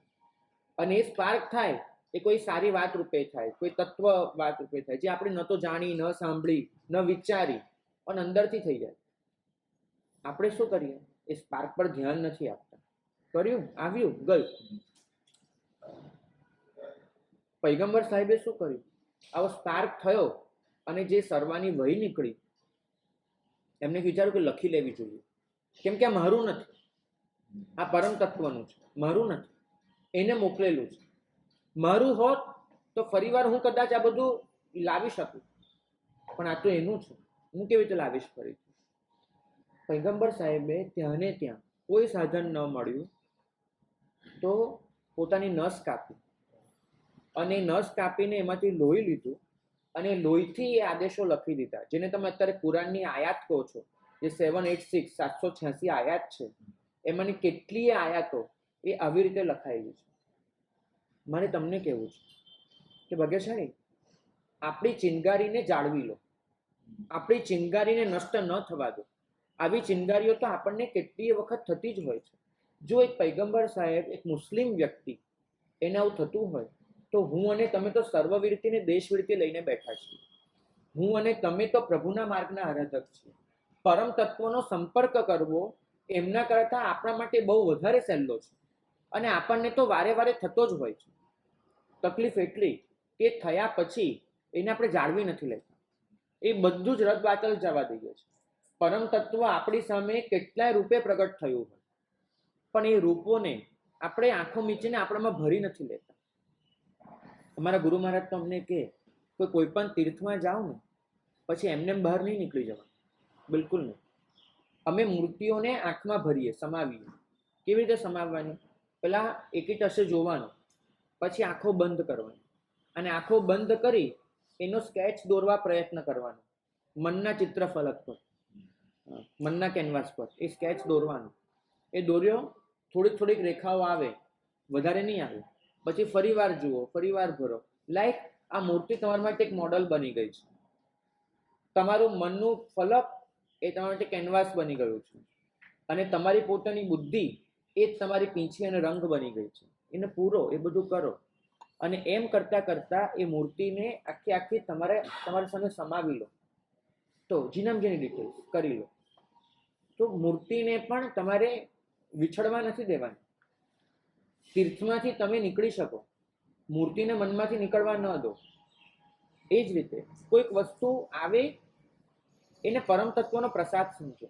અને એ સ્પાર્ક થાય એ કોઈ સારી વાત રૂપે થાય, કોઈ તત્વ વાત રૂપે થાય, જે આપણે ન તો જાણી, ન સાંભળી, ન વિચારી અને અંદરથી થઈ જાય. આપણે શું કરીએ? એ સ્પાર્ક પર ધ્યાન નથી આપતા. કર્યું, આવ્યું, ગયું. પૈગંબર સાહેબે શું કર્યું? આવો સ્પાર્ક થયો અને જે સરવાની વહી નીકળી, એમને વિચાર્યું કે લખી લેવી જોઈએ, કેમ કે આ મારું નથી, આ પરમ તત્વનું છે, મારું નથી, એને મોકલેલું છે. મારું હોત તો ફરીવાર હું કદાચ આ બધું લાવી શકું, પણ આ તો એનું છે, હું કેવી રીતે લાવીશ ફરીથી? પૈગંબર સાહેબે ત્યાં ને ત્યાં કોઈ સાધન ન મળ્યું તો પોતાની નસ કાપી અને નસ કાપીને એમાંથી લોહી લીધું અને લોહીથી એ આદેશો લખી દીધા, જેને તમે અત્યારે કુરાનની આયાત કહો છો. જે 786 786 આયાત છે એમાંની કેટલીય આયાતો એ આવી રીતે લખાયેલી છે. મારે તમને કહેવું છે કે ભાગ્યશાળી, આપણી ચિનગારીને જાળવી લો, આપણી ચિનગારીને નષ્ટ ન થવા દો. આવી ચિનગારીઓ તો આપણને કેટલીય વખત થતી જ હોય છે. જો એક પૈગંબર સાહેબ, એક મુસ્લિમ વ્યક્તિ, એને આવું થતું હોય તો હું અને તમે તો સર્વવીરતીને દેશવીરતી લઈને બેઠા છીએ. હું અને તમે તો પ્રભુના માર્ગના આરાધક છીએ. પરમ તત્વનો સંપર્ક કરવો એમના કરતાં આપણા માટે બહુ વધારે સહેલો છે, અને આપણને તો વારે વારે થતો જ હોય છે. તકલીફ એટલી કે થયા પછી એને આપણે જાળવી નથી લેતા, એ બધું જ રદબાતલ જવા દઈએ છે. પરમ તત્વ આપણી સામે કેટલાય રૂપે પ્રગટ થયું હોય, પણ એ રૂપોને આપણે આંખો મીચીને આપણામાં ભરી નથી લેતા. અમારા ગુરુ મહારાજ તો અમને કે કોઈ પણ તીર્થમાં જાઓ ને પછી એમને બહાર નહીં નીકળી જવાનું, બિલકુલ નહીં. અમે મૂર્તિઓને આંખમાં ભરીએ, સમાવીએ. કેવી રીતે સમાવવાની? પેલા એકીટશે જોવાનું, પછી આંખો બંધ કરવાની, અને આંખો બંધ કરી એનો સ્કેચ દોરવા પ્રયત્ન કરવાનો મનના ચિત્રફલક પર, મનના કેનવાસ પર. એ સ્કેચ દોરવાનો, એ દોર્યો, થોડીક થોડીક રેખાઓ આવે, વધારે નહીં આવે. પછી ફરી વાર જુઓ, ફરી વાર ભરો. લાઈક આ મૂર્તિ તમારા માટે એક મોડલ બની ગઈ છે. તમારું મનનું ફલક એ તમારા માટે કેનવાસ બની ગયું છે, અને તમારી પોતાની બુદ્ધિ એ જ તમારી પીંછી અને રંગ બની ગઈ છે. એને પૂરો, એ બધું કરો, અને એમ કરતા કરતા એ મૂર્તિને આખી આખી તમારી સામે સમાવી લો. તો જીનામ જેની ડિટેલ્સ કરી લો. તો મૂર્તિને પણ તમારે વિછળવા નથી દેવાની. તીર્થમાંથી તમે નીકળી શકો, મૂર્તિને મનમાંથી નીકળવા ન દો. એ જ રીતે કોઈક વસ્તુ આવે એને પરમ તત્વનો પ્રસાદ સમજો.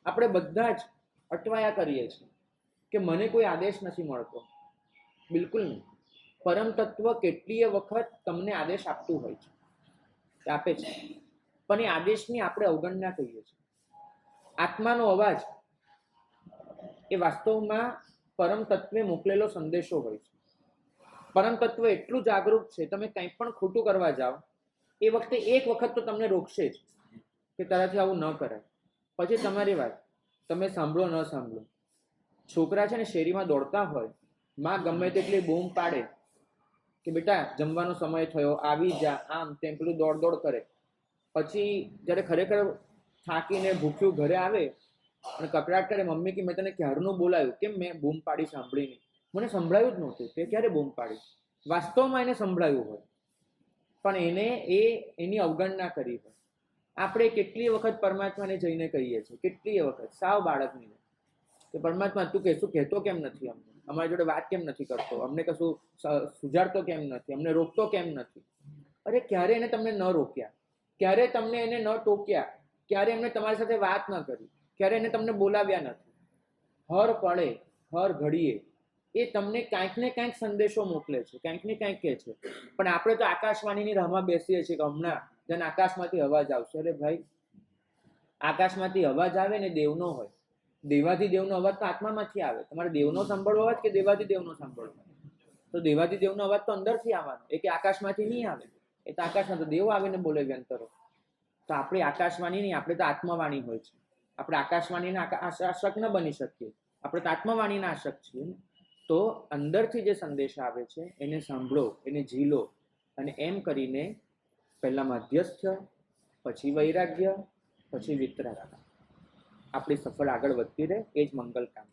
આપણે બધા જ અટવાયા કરીએ છીએ કે મને કોઈ આદેશ નથી મળતો. બિલકુલ નહીં. પરમ તત્વ કેટલીય વખત તમને આદેશ આપતું હોય છે, આપે છે, પણ એ આદેશની આપણે અવગણના કરીએ છીએ. આત્માનો અવાજ એ વાસ્તવમાં પરમ તત્વે મોકલેલો સંદેશો હોય છે. પરમ તત્વ એટલું જાગૃત છે, તમે કંઈ પણ ખોટું કરવા જાઓ એ વખતે એક વખત તો તમને રોકશે જ કે તારાથી આવું ન કરાય. પછી તમારી વાત, તમે સાંભળો ન સાંભળો. છોકરા છે ને શેરીમાં દોડતા હોય, માં ગમે તેટલી બૂમ પાડે કે બેટા જમવાનો સમય થયો, આવી જા, આમ તેમ, પેલું દોડ દોડ કરે. પછી જ્યારે ખરેખર થાકીને ભૂખ્યું ઘરે આવે અને કકડાટ કરે, મમ્મી કે મેં તને ક્યારનું બોલાવ્યું, કેમ મેં બૂમ પાડી સાંભળી નહીં? મને સંભળાયું જ નહોતું, તે ક્યારે બૂમ પાડી? વાસ્તવમાં એને સંભળાયું હોય, પણ એને એની અવગણના કરી હોય. આપણે કેટલી વખત પરમાત્માને જઈને કહીએ છીએ, કેટલી વખત સાવ બાળકની, કે પરમાત્મા તું કહેશું કહેતો કેમ નથી? અમને અમારી જોડે વાત કેમ નથી કરતો? અમને કશું સુજાડતો કેમ નથી? અમને રોકતો કેમ નથી? અરે ક્યારે એને તમને ન રોક્યા? ક્યારે તમને એને ન ટોક્યા? ક્યારે એમને તમારી સાથે વાત ન કરી? ક્યારે એને તમને બોલાવ્યા નથી? હર પળે, હર ઘડીએ એ તમને કાંઈક ને કાંઈક સંદેશો મોકલે છે, કાંઈક ને કાંઈક કહે છે. પણ આપણે તો આકાશવાણીની રાહમાં બેસીએ છીએ કે હમણાં જેને આકાશમાંથી અવાજ આવશે. અરે ભાઈ, આકાશમાંથી અવાજ આવે ને દેવનો હોય. દેવાથી દેવનો અવાજ તો આત્મામાંથી આવે. તમારે દેવનો સાંભળવો અવાજ કે દેવાથી દેવનો સાંભળવો? તો દેવાથી દેવનો અવાજ તો અંદરથી આવવાનો, એ કે આકાશમાંથી નહીં આવે. એ તો આકાશમાં તો દેવ આવીને બોલે વ્યંતરો. તો આપણે આકાશવાણી નહીં, આપણે તો આત્મવાણી હોય છે. આપણે આકાશવાણીના આશક ન બની શકીએ, આપણે તો આત્મવાણીના આશક છીએ ને. તો અંદરથી જે સંદેશ આવે છે એને સાંભળો, એને ઝીલો, અને એમ કરીને પહેલા મધ્યસ્થ, પછી વૈરાગ્ય, પછી વિતરાગ, આપણી સફળ આગળ વધતી રહે. એ જ મંગલ કામ.